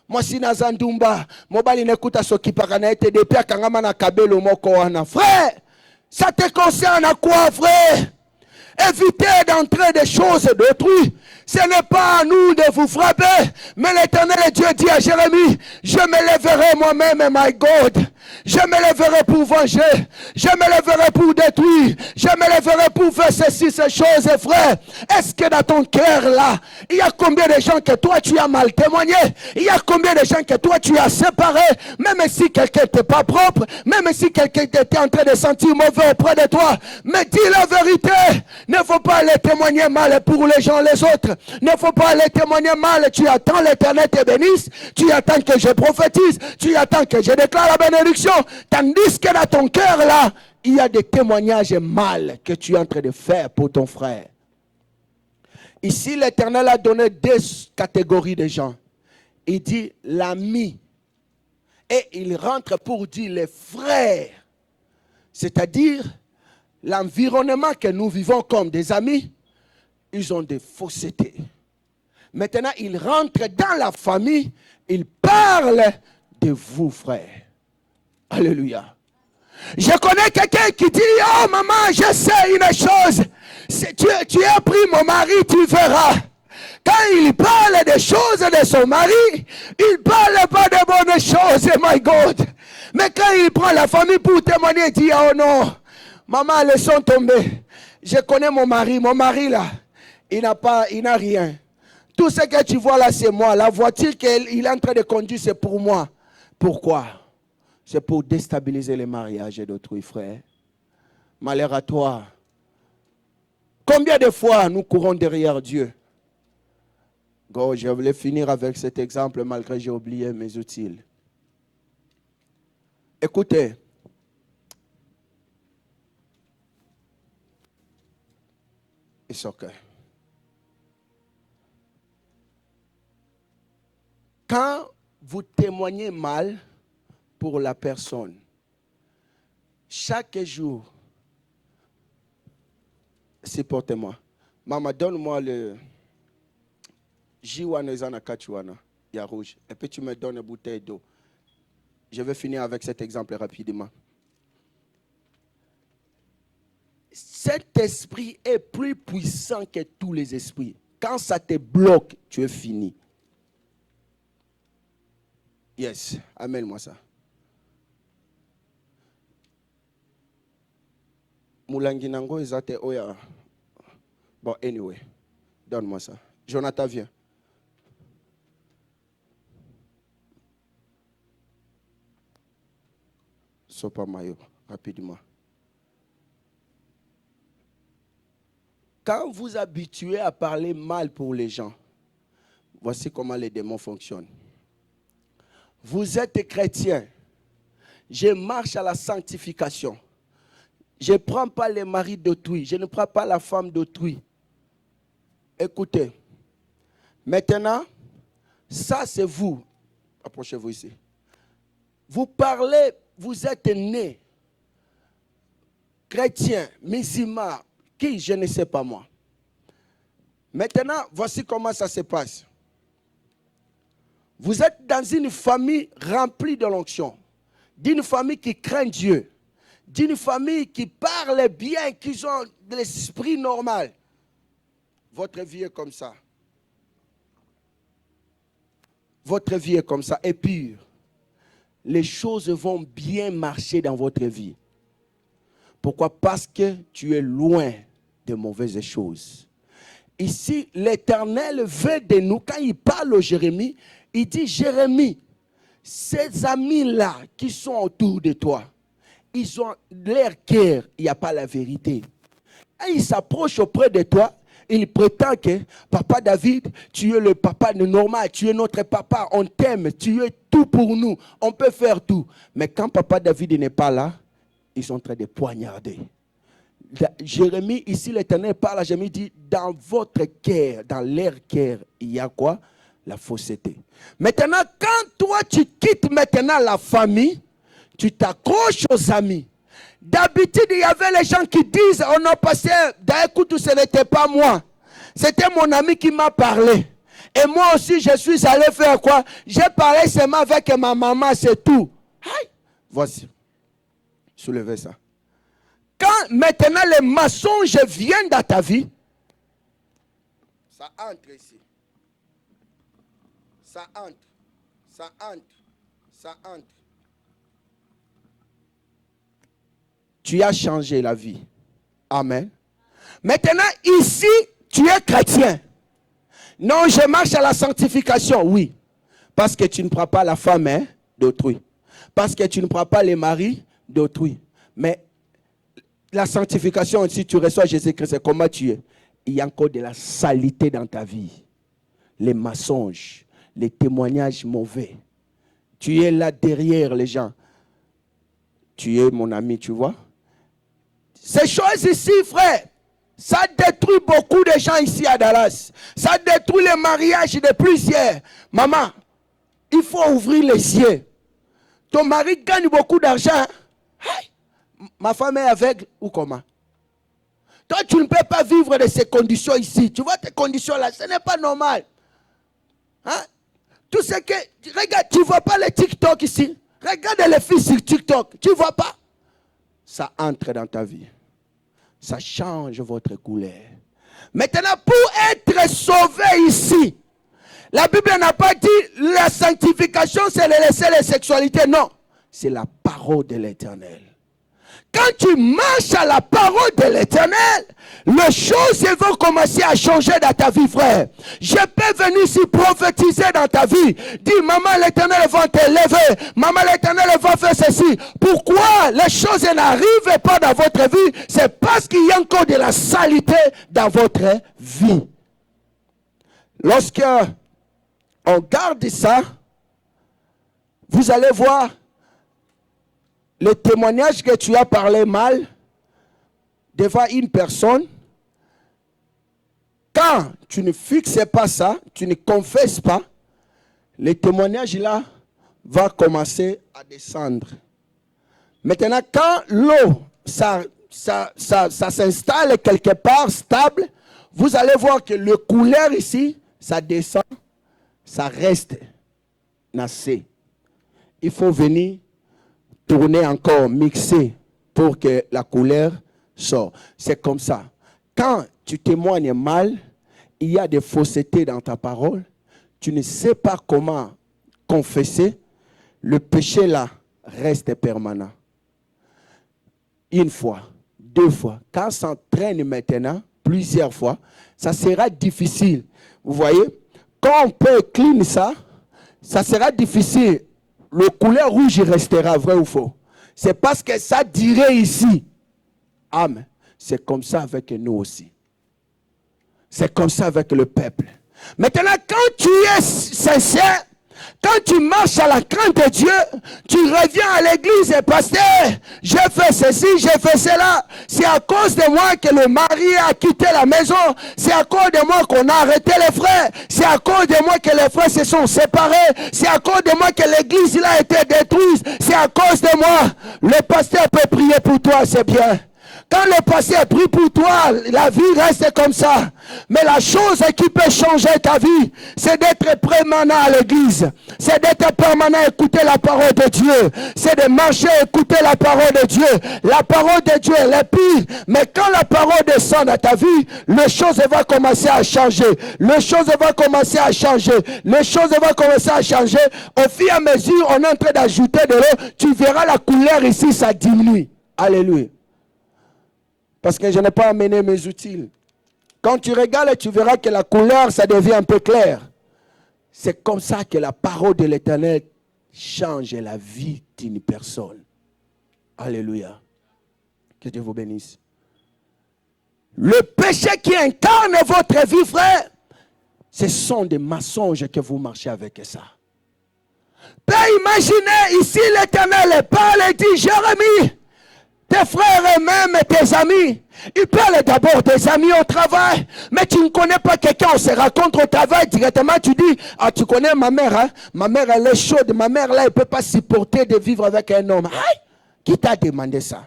Moi, si Nazandumba, mobali n'écoute à ce qui parle, et depuis à Kangamana Kabelo Mokoana. Frère, ça te concerne à quoi, frère? Évitez d'entrer des choses d'autrui. Ce n'est pas à nous de vous frapper. Mais l'Éternel Dieu dit à Jérémie, je me lèverai moi-même, my God. Je me lèverai pour venger. Je me lèverai pour détruire. Je me lèverai pour faire ces choses, frère. Est-ce que dans ton cœur là, il y a combien de gens que toi tu as mal témoigné? Il y a combien de gens que toi tu as séparés? Même si quelqu'un n'était pas propre, même si quelqu'un était en train de sentir mauvais auprès de toi. Mais dis la vérité. Ne faut pas aller témoigner mal pour les gens, les autres. Ne faut pas aller témoigner mal. Tu attends l'Éternel te bénisse. Tu attends que je prophétise. Tu attends que je déclare la bénédiction. Tandis que dans ton cœur là, il y a des témoignages mal que tu es en train de faire pour ton frère. Ici, l'Éternel a donné deux catégories de gens. Il dit l'ami. Et il rentre pour dire les frères. C'est-à-dire l'environnement que nous vivons comme des amis, ils ont des faussetés. Maintenant, ils rentrent dans la famille, ils parlent de vous, frère. Alléluia. Je connais quelqu'un qui dit, oh maman, je sais une chose. Si tu as pris mon mari, tu verras. Quand il parle des choses de son mari, il ne parle pas de bonnes choses, my God. Mais quand il prend la famille pour témoigner, il dit, oh non, maman, laissons tomber. Je connais mon mari là, il n'a rien. Tout ce que tu vois là, c'est moi. La voiture qu'il est en train de conduire, c'est pour moi. Pourquoi? C'est pour déstabiliser les mariages d'autrui, frère. Malheur à toi. Combien de fois nous courons derrière Dieu? Go, je voulais finir avec cet exemple malgré que j'ai oublié mes outils. Écoutez. It's okay. Quand vous témoignez mal pour la personne, chaque jour, supportez-moi. Maman, donne-moi le Jiwanezana Kachuana, il y a rouge. Et puis tu me donnes une bouteille d'eau. Je vais finir avec cet exemple rapidement. Cet esprit est plus puissant que tous les esprits. Quand ça te bloque, tu es fini. Yes, amène-moi ça. Moulanginango ezate oya. Bon, anyway, donne-moi ça. Jonathan, viens. Sopa Mayo, rapidement. Quand vous habituez à parler mal pour les gens, voici comment les démons fonctionnent. Vous êtes chrétien. Je marche à la sanctification. Je ne prends pas les maris d'autrui. Je ne prends pas la femme d'autrui. Écoutez. Maintenant, ça c'est vous. Approchez-vous ici. Vous parlez, vous êtes né. Chrétien, musulman, qui je ne sais pas moi. Maintenant, voici comment ça se passe. Vous êtes dans une famille remplie de l'onction, d'une famille qui craint Dieu, d'une famille qui parle bien, qui ont de l'esprit normal. Votre vie est comme ça. Votre vie est comme ça, est pure. Les choses vont bien marcher dans votre vie. Pourquoi? Parce que tu es loin de mauvaises choses. Ici, l'Éternel veut de nous, quand il parle au Jérémie, il dit, Jérémie, ces amis-là qui sont autour de toi, ils ont leur cœur, il n'y a pas la vérité. Quand ils s'approchent auprès de toi, ils prétendent que, papa David, tu es le papa normal, tu es notre papa, on t'aime, tu es tout pour nous, on peut faire tout. Mais quand papa David n'est pas là, ils sont en train de poignarder. Jérémie, ici l'Éternel parle à Jérémie, dit, dans votre cœur, dans leur cœur, il y a quoi? La fausseté. Maintenant, quand toi tu quittes maintenant la famille, tu t'accroches aux amis. D'habitude, il y avait les gens qui disent, oh non, pasteur, écoute, ce n'était pas moi. C'était mon ami qui m'a parlé. Et moi aussi, je suis allé faire quoi? J'ai parlé seulement avec ma maman, c'est tout. Aïe. Voici. Soulevez ça. Quand maintenant les mensonges viennent dans ta vie, ça entre ici. Ça entre, ça entre, ça entre. Tu as changé la vie. Amen. Maintenant, ici, tu es chrétien. Non, je marche à la sanctification, oui. Parce que tu ne prends pas la femme d'autrui. Parce que tu ne prends pas les maris d'autrui. Mais la sanctification, si tu reçois Jésus-Christ, comment tu es? Il y a encore de la saleté dans ta vie. Les mensonges, les témoignages mauvais. Tu es là derrière les gens. Tu es mon ami, tu vois. Ces choses ici, frère, ça détruit beaucoup de gens ici à Dallas. Ça détruit les mariages de plusieurs. Maman, il faut ouvrir les yeux. Ton mari gagne beaucoup d'argent. Hey, ma femme est aveugle ou comment? Toi, tu ne peux pas vivre de ces conditions ici. Tu vois tes conditions là, ce n'est pas normal. Hein? Tout ce que... Regarde, tu ne vois pas les TikTok ici. Regarde les filles sur TikTok. Tu ne vois pas? Ça entre dans ta vie. Ça change votre couleur. Maintenant, pour être sauvé ici, la Bible n'a pas dit la sanctification, c'est de laisser les sexualités. Non, c'est la parole de l'Éternel. Quand tu marches à la parole de l'Éternel, les choses vont commencer à changer dans ta vie, frère. Je peux venir ici prophétiser dans ta vie. Dis, maman, l'Éternel va t'élever. Maman, l'Éternel va faire ceci. Pourquoi les choses n'arrivent pas dans votre vie? C'est parce qu'il y a encore de la saleté dans votre vie. Lorsque on garde ça, vous allez voir le témoignage que tu as parlé mal devant une personne. Quand tu ne fixes pas ça, tu ne confesses pas, le témoignage là va commencer à descendre. Maintenant, quand l'eau, ça s'installe quelque part stable, vous allez voir que le couleur ici, ça descend, ça reste nassé. Il faut venir tourner encore, mixer pour que la couleur sorte. C'est comme ça. Quand tu témoignes mal, il y a des faussetés dans ta parole, tu ne sais pas comment confesser, le péché là reste permanent. Une fois, deux fois, quand ça s'entraîne maintenant, plusieurs fois, ça sera difficile. Vous voyez, quand on peut clean ça, ça sera difficile. Le couleur rouge restera, vrai ou faux? C'est parce que ça dirait ici. Amen. C'est comme ça avec nous aussi. C'est comme ça avec le peuple. Maintenant, quand tu es sincère, quand tu marches à la crainte de Dieu, tu reviens à l'église et pasteur, j'ai fait ceci, j'ai fait cela. C'est à cause de moi que le mari a quitté la maison. C'est à cause de moi qu'on a arrêté les frères. C'est à cause de moi que les frères se sont séparés. C'est à cause de moi que l'église a été détruite. C'est à cause de moi. Le pasteur peut prier pour toi, c'est bien. Quand le passé est pris pour toi, la vie reste comme ça. Mais la chose qui peut changer ta vie, c'est d'être permanent à l'église. C'est d'être permanent à écouter la parole de Dieu. C'est de marcher à écouter la parole de Dieu. La parole de Dieu, elle est pire. Mais quand la parole descend dans ta vie, les choses vont commencer à changer. Les choses vont commencer à changer. Les choses vont commencer à changer. Au fur et à mesure, on est en train d'ajouter de l'eau. Tu verras la couleur ici, ça diminue. Alléluia. Parce que je n'ai pas amené mes outils. Quand tu regardes, tu verras que la couleur, ça devient un peu clair. C'est comme ça que la parole de l'Éternel change la vie d'une personne. Alléluia. Que Dieu vous bénisse. Le péché qui incarne votre vie, frère, ce sont des mensonges que vous marchez avec ça. Peut imaginer ici l'Éternel parle et dit, Jérémie, tes frères et même tes amis, ils parlent d'abord des amis au travail, mais tu ne connais pas quelqu'un, on se raconte au travail, directement tu dis, ah tu connais ma mère, hein? Ma mère elle est chaude, ma mère là elle ne peut pas supporter de vivre avec un homme. Aïe, qui t'a demandé ça?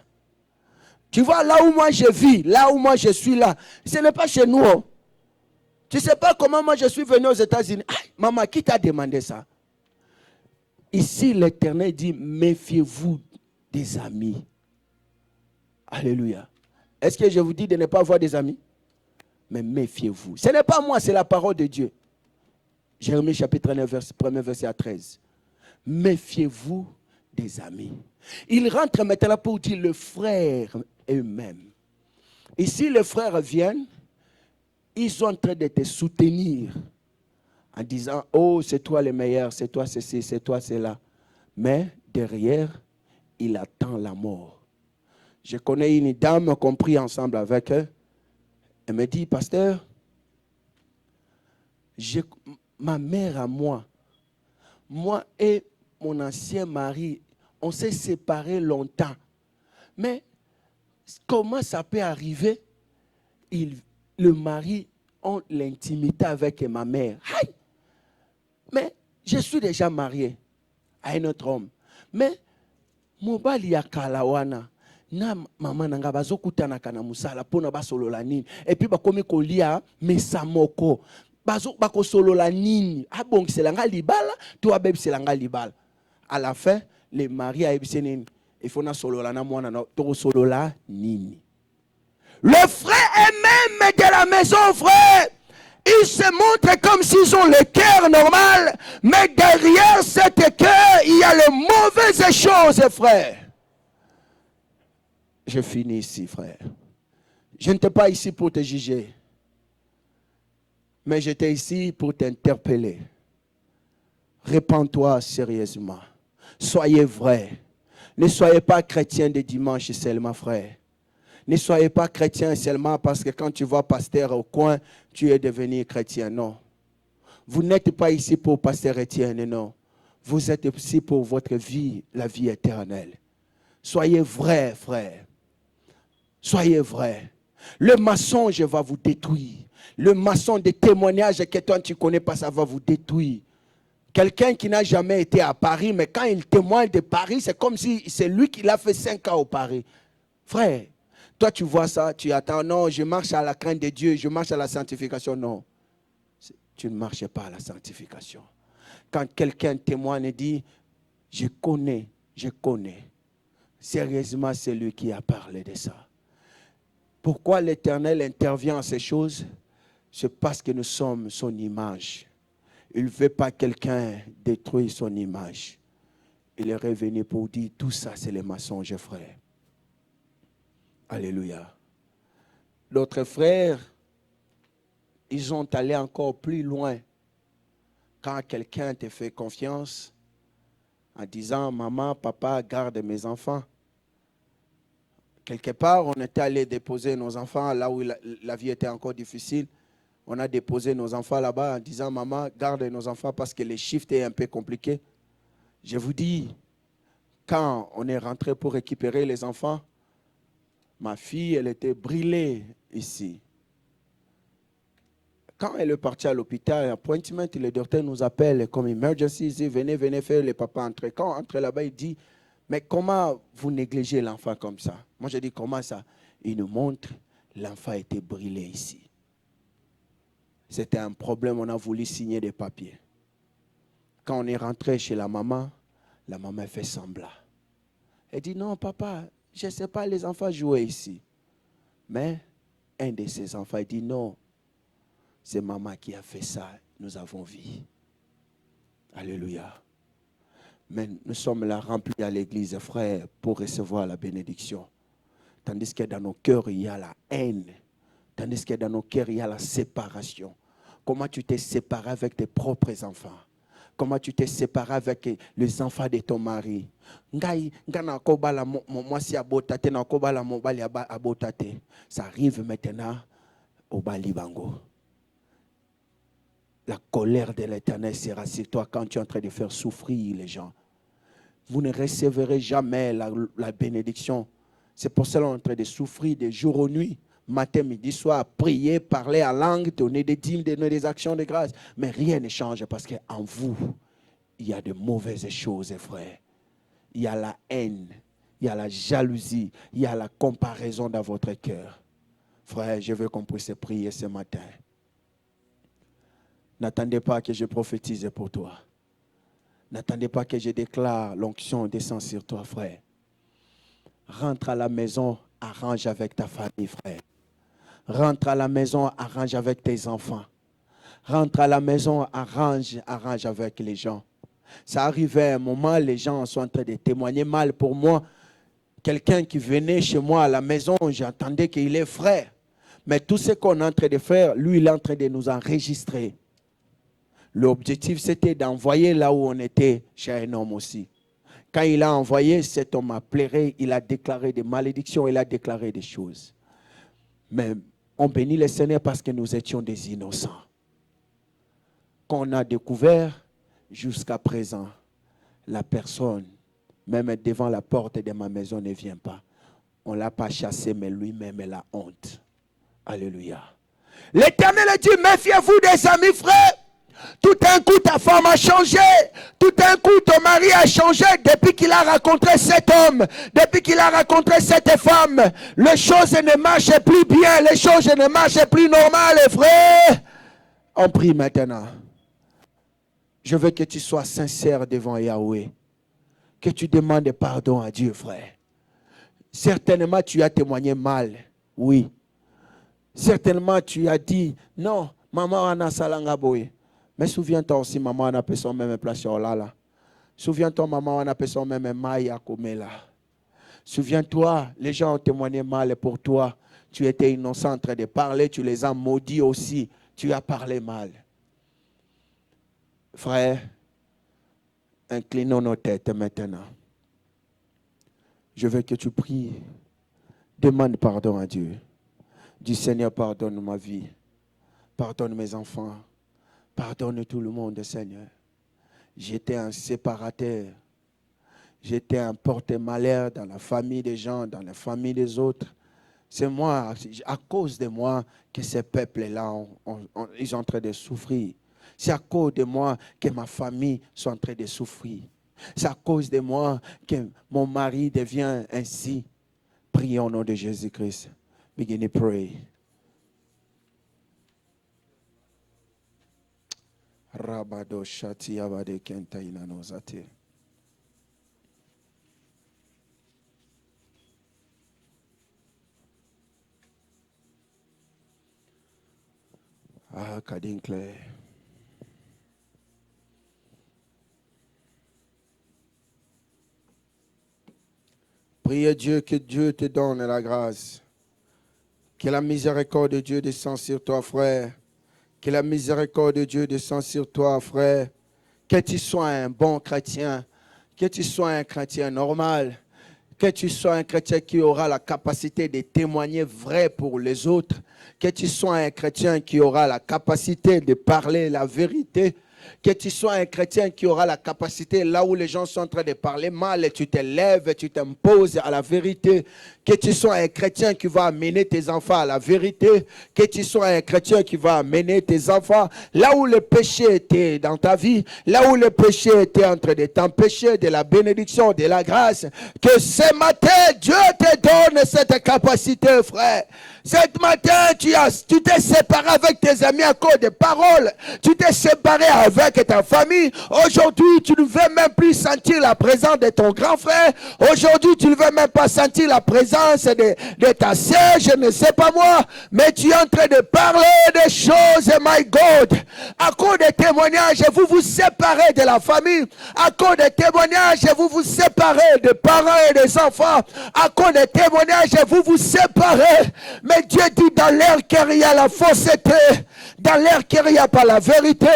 Tu vois là où moi je vis, là où moi je suis là, ce n'est pas chez nous. Oh. Tu ne sais pas comment moi je suis venu aux États-Unis. Aïe, maman, qui t'a demandé ça? Ici l'Éternel dit, méfiez-vous des amis. Alléluia. Est-ce que je vous dis de ne pas avoir des amis? Mais méfiez-vous. Ce n'est pas moi, c'est la parole de Dieu. Jérémie chapitre 9, premier verset à 13. Méfiez-vous des amis. Il rentre maintenant pour dire le frère eux-mêmes. Ici, les frères viennent, ils sont en train de te soutenir en disant, oh, c'est toi le meilleur, c'est toi ceci, c'est toi cela. Mais derrière, il attend la mort. Je connais une dame qu'on prie ensemble avec elle. Elle me dit, pasteur, ma mère à moi et mon ancien mari, on s'est séparés longtemps. Mais comment ça peut arriver? Le mari a l'intimité avec ma mère. Aïe! Mais je suis déjà marié à un autre homme. Mais mobali ya kalawana. Na mama nanga bazokutana kana musala pona basolola nini et puis bakomi kolia mesamoko bakosolola nini abongisela nga libala to abebisela nga libala. À la fin les maris ayebise nini il faut na solola na mwana na to solola nini. Le frère est même de la maison, frère. Ils se montrent comme s'ils ont le cœur normal, mais derrière cet cœur il y a les mauvaises choses, frère. Je finis ici, frère. Je n'étais pas ici pour te juger. Mais j'étais ici pour t'interpeller. Répands-toi sérieusement. Soyez vrai. Ne soyez pas chrétien de dimanche seulement, frère. Ne soyez pas chrétien seulement parce que quand tu vois pasteur au coin, tu es devenu chrétien. Non. Vous n'êtes pas ici pour pasteur Étienne, non. Vous êtes ici pour votre vie, la vie éternelle. Soyez vrai, frère. Soyez vrai. Le mensonge va vous détruire. Le mensonge des témoignages que toi tu ne connais pas, ça va vous détruire. Quelqu'un qui n'a jamais été à Paris, mais quand il témoigne de Paris, c'est comme si c'est lui qui l'a fait 5 ans au Paris. Frère, toi tu vois ça, tu attends, non, je marche à la crainte de Dieu, je marche à la sanctification. Non, tu ne marches pas à la sanctification. Quand quelqu'un témoigne et dit, je connais, sérieusement, c'est lui qui a parlé de ça. Pourquoi l'Éternel intervient en ces choses? C'est parce que nous sommes son image. Il ne veut pas que quelqu'un détruise son image. Il est revenu pour dire, tout ça, c'est les mensonges, frère. Alléluia. L'autre frère, ils ont allé encore plus loin. Quand quelqu'un te fait confiance, en disant, maman, papa, garde mes enfants. Quelque part, on était allé déposer nos enfants là où la vie était encore difficile. On a déposé nos enfants là-bas en disant, maman, garde nos enfants parce que les shifts est un peu compliqué. Je vous dis, quand on est rentré pour récupérer les enfants, ma fille, elle était brûlée ici. Quand elle est partie à l'hôpital, appointment, le docteur nous appelle comme emergency, il dit, venez faire les papas entrer. Quand on entre là-bas, il dit, mais comment vous négligez l'enfant comme ça? Moi, je dis, comment ça? Il nous montre, l'enfant était brûlé ici. C'était un problème, on a voulu signer des papiers. Quand on est rentré chez la maman fait semblant. Elle dit, non, papa, je ne sais pas les enfants jouer ici. Mais un de ses enfants dit, non, c'est maman qui a fait ça, nous avons vu. Alléluia. Mais nous sommes là remplis à l'église, frère, pour recevoir la bénédiction. Tandis que dans nos cœurs, il y a la haine. Tandis que dans nos cœurs, il y a la séparation. Comment tu t'es séparé avec tes propres enfants? Comment tu t'es séparé avec les enfants de ton mari? Ça arrive maintenant au Balibango. La colère de l'Éternel sera sur toi quand tu es en train de faire souffrir les gens. Vous ne recevrez jamais la bénédiction. C'est pour cela qu'on est en train de souffrir de jour au nuit, matin, midi, soir, prier, parler en langue, donner des dîmes, donner des actions de grâce. Mais rien ne change parce qu'en vous, il y a de mauvaises choses, frère. Il y a la haine, il y a la jalousie, il y a la comparaison dans votre cœur. Frère, je veux qu'on puisse prier ce matin. N'attendez pas que je prophétise pour toi. N'attendez pas que je déclare l'onction descend sur toi, frère. Rentre à la maison, arrange avec ta famille, frère. Rentre à la maison, arrange avec tes enfants. Rentre à la maison, arrange avec les gens. Ça arrivait à un moment, les gens sont en train de témoigner mal pour moi. Quelqu'un qui venait chez moi à la maison, j'entendais qu'il est frère. Mais tout ce qu'on est en train de faire, lui, il est en train de nous enregistrer. L'objectif, c'était d'envoyer là où on était chez un homme aussi. Quand il a envoyé, cet homme a pleuré, il a déclaré des malédictions, il a déclaré des choses. Mais on bénit le Seigneur parce que nous étions des innocents. Qu'on a découvert, jusqu'à présent, la personne, même devant la porte de ma maison, ne vient pas. On ne l'a pas chassé, mais lui-même, il a honte. Alléluia. L'Éternel a dit, méfiez-vous des amis, frères. Tout d'un coup, ta femme a changé. Tout d'un coup, ton mari a changé depuis qu'il a rencontré cet homme. Depuis qu'il a rencontré cette femme. Les choses ne marchent plus bien. Les choses ne marchent plus normales, frère. On prie maintenant. Je veux que tu sois sincère devant Yahweh. Que tu demandes pardon à Dieu, frère. Certainement, tu as témoigné mal. Oui. Certainement, tu as dit, non, maman, on a salangaboye. Mais souviens-toi aussi, maman, on a fait son même place sur là. Souviens-toi, maman, on a fait son même maïa comme là. Souviens-toi, les gens ont témoigné mal pour toi. Tu étais innocent en train de parler, tu les as maudits aussi. Tu as parlé mal. Frère, inclinons nos têtes maintenant. Je veux que tu pries. Demande pardon à Dieu. Dis, Seigneur, pardonne ma vie. Pardonne mes enfants. Pardonne tout le monde, Seigneur. J'étais un séparateur. J'étais un porte-malheur dans la famille des gens, dans la famille des autres. C'est moi, à cause de moi, que ces peuples-là, ils sont en train de souffrir. C'est à cause de moi que ma famille est en train de souffrir. C'est à cause de moi que mon mari devient ainsi. Prions au nom de Jésus-Christ. Begin to pray. Rabado shati abade kenta inanozate. Ah, Kadinkle. Priez Dieu que Dieu te donne la grâce. Que la miséricorde de Dieu descende sur toi, frère. Que la miséricorde de Dieu descende sur toi, frère. Que tu sois un bon chrétien. Que tu sois un chrétien normal. Que tu sois un chrétien qui aura la capacité de témoigner vrai pour les autres. Que tu sois un chrétien qui aura la capacité de parler la vérité. Que tu sois un chrétien qui aura la capacité, là où les gens sont en train de parler mal, et tu te lèves et tu t'imposes à la vérité. Que tu sois un chrétien qui va amener tes enfants à la vérité. Que tu sois un chrétien qui va amener tes enfants là où le péché était dans ta vie, là où le péché était en train de t'empêcher de la bénédiction, de la grâce. Que ce matin, Dieu te donne cette capacité, frère. Ce matin, tu t'es séparé avec tes amis à cause des paroles. Tu t'es séparé avec ta famille. Aujourd'hui, tu ne veux même plus sentir la présence de ton grand frère. Aujourd'hui, tu ne veux même pas sentir la présence de ta sœur, je ne sais pas moi. Mais tu es en train de parler des choses, my God. À cause des témoignages, vous vous séparez de la famille. À cause des témoignages, vous vous séparez des parents et des enfants. À cause des témoignages, vous vous séparez. Mais Dieu dit dans l'air qu'il y a la fausseté. Dans l'air qu'il n'y a pas la vérité.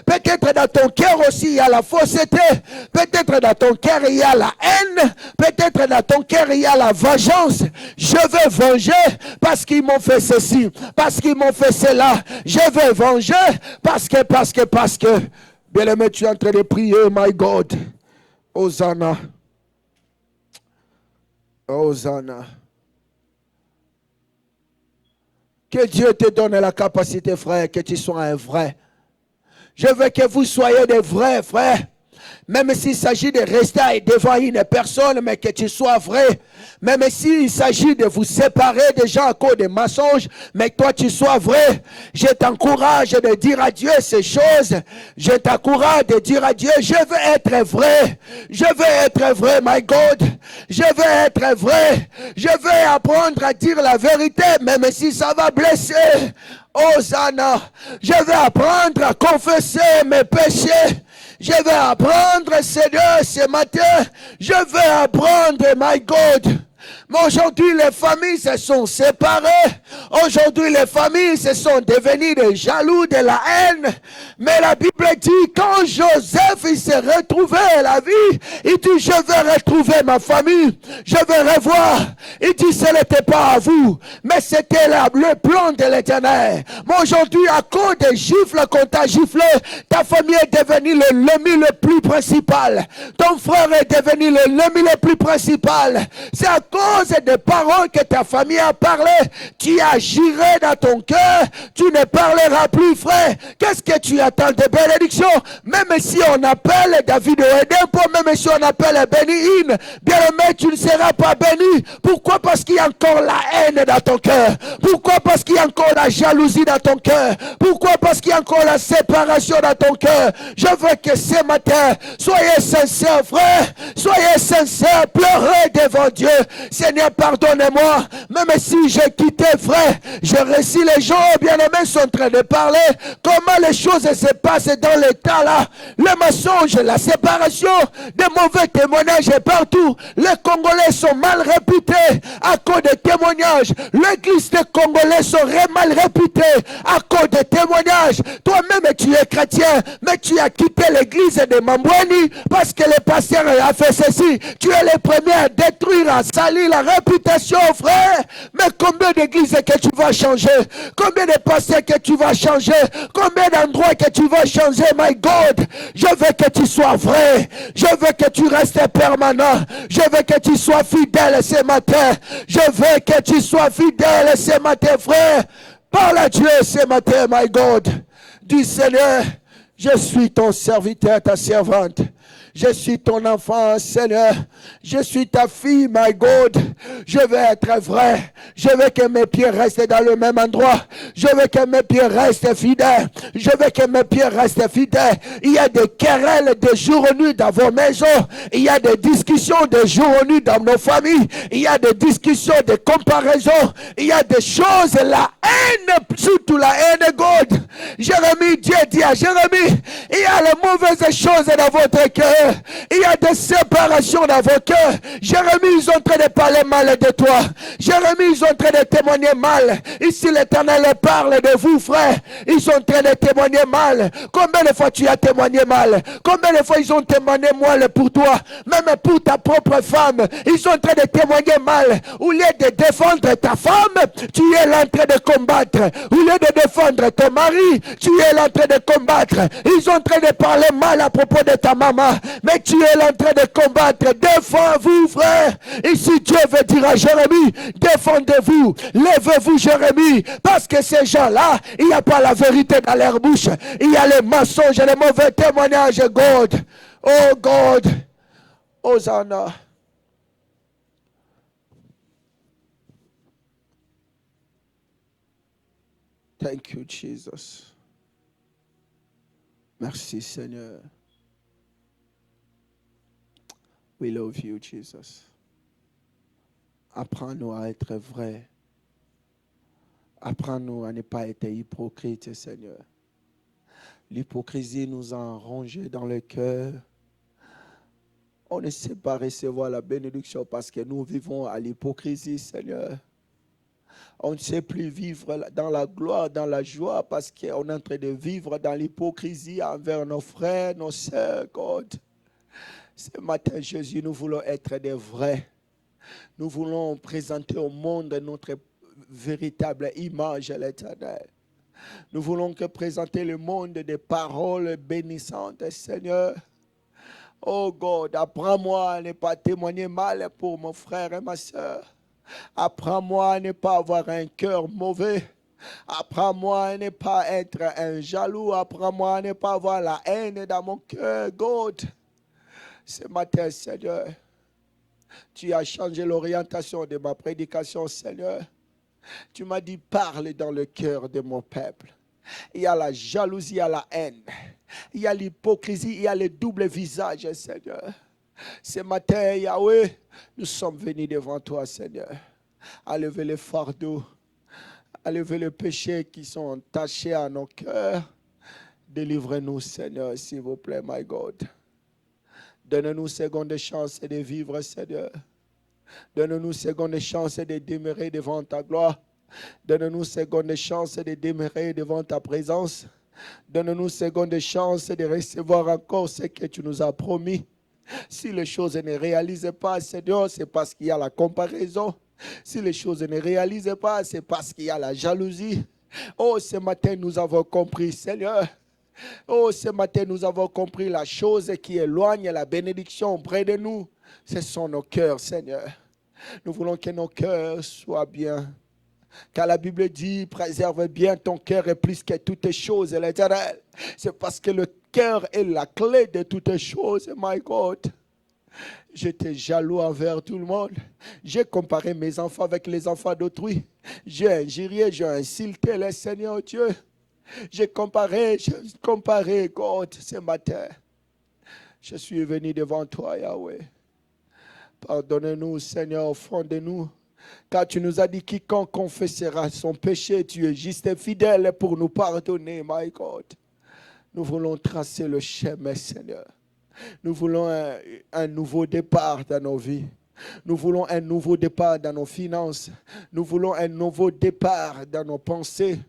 Peut-être dans ton cœur aussi il y a la fausseté. Peut-être dans ton cœur il y a la haine. Peut-être dans ton cœur il y a la vengeance. Je veux venger parce qu'ils m'ont fait ceci. Parce qu'ils m'ont fait cela. Je veux venger parce que. Bien-aimé, tu es en train de prier, my God. Hosanna. Hosanna. Que Dieu te donne la capacité, frère, que tu sois un vrai. Je veux que vous soyez des vrais frères. Même s'il s'agit de rester devant une personne, mais que tu sois vrai. Même s'il s'agit de vous séparer des gens à cause des mensonges, mais que toi tu sois vrai. Je t'encourage de dire à Dieu ces choses. Je t'encourage de dire à Dieu, je veux être vrai. Je veux être vrai, my God. Je veux être vrai. Je veux apprendre à dire la vérité, même si ça va blesser. Hosanna. Je veux apprendre à confesser mes péchés. Je vais apprendre, Seigneur, ce matin. Je vais apprendre, my God. Mais aujourd'hui, les familles se sont séparées. Aujourd'hui, les familles se sont devenues des jaloux, de la haine. Mais la Bible dit, quand Joseph il s'est retrouvé à la vie, il dit, je vais retrouver ma famille. Je vais revoir. Il dit, ce n'était pas à vous, mais c'était le plan de l'Éternel. Mais aujourd'hui, à cause des gifles qu'on t'a giflé, ta famille est devenue l'ennemi le plus principal. Ton frère est devenu l'ennemi le plus principal. C'est à cause des paroles que ta famille a parlé, tu agirais dans ton cœur, tu ne parleras plus, frère. Qu'est-ce que tu attends de bénédiction? Même si on appelle David Oedepo, même si on appelle Béni-In, bien aimé, tu ne seras pas béni. Pourquoi? Parce qu'il y a encore la haine dans ton cœur. Pourquoi? Parce qu'il y a encore la jalousie dans ton cœur. Pourquoi? Parce qu'il y a encore la séparation dans ton cœur. Je veux que ce matin, soyez sincères, frère. Soyez sincères, pleurez devant Dieu. Seigneur, pardonnez-moi, même si j'ai quitté, frère, je récite les gens, bien-aimés, sont en train de parler, comment les choses se passent dans l'état là, le mensonge, la séparation, des mauvais témoignages partout, les Congolais sont mal réputés à cause des témoignages, l'église des Congolais serait mal réputée à cause des témoignages, toi-même tu es chrétien, mais tu as quitté l'église de Mambweni parce que le pasteur a fait ceci, tu es le premier à détruire, à salir la réputation, frère. Mais combien d'églises que tu vas changer? Combien de pasteurs que tu vas changer? Combien d'endroits que tu vas changer, my God? Je veux que tu sois vrai. Je veux que tu restes permanent. Je veux que tu sois fidèle ce matin. Je veux que tu sois fidèle ce matin, frère. Parle à Dieu ce matin, my God. Dis, Seigneur, je suis ton serviteur, ta servante. Je suis ton enfant, Seigneur. Je suis ta fille, my God. Je veux être vrai. Je veux que mes pieds restent dans le même endroit. Je veux que mes pieds restent fidèles. Je veux que mes pieds restent fidèles. Il y a des querelles de jour et nuit dans vos maisons. Il y a des discussions de jour et nuit dans nos familles. Il y a des discussions de comparaison. Il y a des choses, la haine, surtout la haine, God. Jérémie, Dieu dit à Jérémie, il y a les mauvaises choses dans votre cœur. Il y a des séparations dans vos cœurs. Jérémie, ils sont en train de parler mal de toi. Jérémie, ils sont en train de témoigner mal. Ici, l'Éternel parle de vous, frère. Ils sont en train de témoigner mal. Combien de fois tu as témoigné mal? Combien de fois ils ont témoigné mal pour toi? Même pour ta propre femme. Ils sont en train de témoigner mal. Au lieu de défendre ta femme, tu es là en train de combattre. Au lieu de défendre ton mari, tu es là en train de combattre. Ils sont en train de parler mal à propos de ta maman. Mais tu es là en train de combattre. Défends-vous, frère. Ici, Dieu veut dire à Jérémie, défendez-vous. Lèvez-vous, Jérémie. Parce que ces gens-là, il n'y a pas la vérité dans leur bouche. Il y a les mensonges et les mauvais témoignages. God. Oh God. Hosanna. Thank you, Jesus. Merci, Seigneur. We love you, Jesus. Apprends-nous à être vrais. Apprends-nous à ne pas être hypocrites, Seigneur. L'hypocrisie nous a rongés dans le cœur. On ne sait pas recevoir la bénédiction parce que nous vivons à l'hypocrisie, Seigneur. On ne sait plus vivre dans la gloire, dans la joie, parce qu'on est en train de vivre dans l'hypocrisie envers nos frères, nos sœurs, God. Ce matin, Jésus, nous voulons être des vrais. Nous voulons présenter au monde notre véritable image à l'Éternel. Nous voulons que présenter le monde des paroles bénissantes, Seigneur. Oh God, apprends-moi à ne pas témoigner mal pour mon frère et ma soeur. Apprends-moi à ne pas avoir un cœur mauvais. Apprends-moi à ne pas être un jaloux. Apprends-moi à ne pas avoir la haine dans mon cœur, God. Ce matin, Seigneur, tu as changé l'orientation de ma prédication, Seigneur. Tu m'as dit, parle dans le cœur de mon peuple. Il y a la jalousie, il y a la haine. Il y a l'hypocrisie, il y a le double visage, Seigneur. Ce matin, Yahweh, nous sommes venus devant toi, Seigneur, à lever les fardeaux, à lever les péchés qui sont tachés à nos cœurs. Délivrez-nous, Seigneur, s'il vous plaît, my God. Donne-nous seconde chance de vivre, Seigneur. Donne-nous seconde chance de demeurer devant ta gloire. Donne-nous seconde chance de demeurer devant ta présence. Donne-nous seconde chance de recevoir encore ce que tu nous as promis. Si les choses ne réalisent pas, Seigneur, c'est parce qu'il y a la comparaison. Si les choses ne réalisent pas, c'est parce qu'il y a la jalousie. Oh, ce matin, nous avons compris, Seigneur. Oh, ce matin, nous avons compris la chose qui éloigne la bénédiction près de nous. Ce sont nos cœurs, Seigneur. Nous voulons que nos cœurs soient bien. Car la Bible dit, préserve bien ton cœur et plus que toutes choses, l'Éternel. C'est parce que le cœur est la clé de toutes choses, my God. J'étais jaloux envers tout le monde. J'ai comparé mes enfants avec les enfants d'autrui. J'ai injurié, j'ai insulté le Seigneur Dieu. J'ai comparé, God, ce matin. Je suis venu devant toi, Yahweh. Pardonne-nous, Seigneur, au fond de nous. Car tu nous as dit, quiconque confessera son péché, tu es juste et fidèle pour nous pardonner, my God. Nous voulons tracer le chemin, Seigneur. Nous voulons un nouveau départ dans nos vies. Nous voulons un nouveau départ dans nos finances. Nous voulons un nouveau départ dans nos pensées.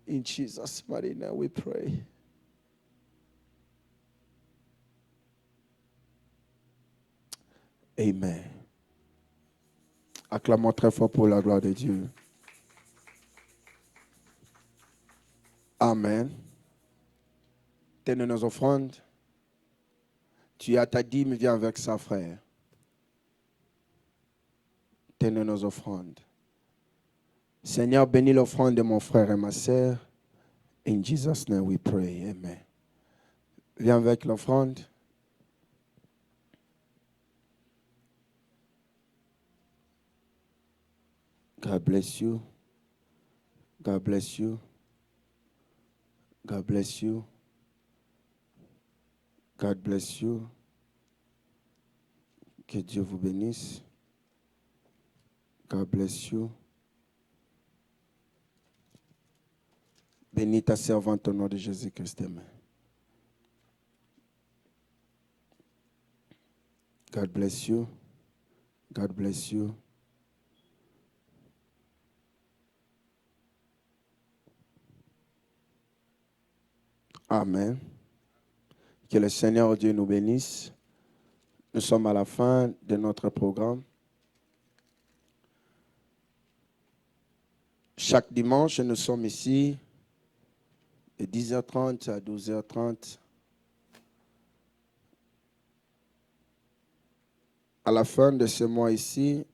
In Jesus' mighty name we pray. Amen. Acclamons très fort pour la gloire de Dieu. Amen. Tenez nos offrandes. Tu as ta dîme, viens avec ça, frère. Tenez nos offrandes. Seigneur, bénis l'offrande de mon frère et ma sœur. In Jesus' name we pray. Amen. Viens avec l'offrande. God bless you. God bless you. God bless you. God bless you. Que Dieu vous bénisse. God bless you. Bénis ta servante au nom de Jésus-Christ. Amen. God bless you. God bless you. Amen. Que le Seigneur Dieu nous bénisse. Nous sommes à la fin de notre programme. Chaque dimanche, nous sommes ici de 10h30 à 12h30. À la fin de ce mois ici,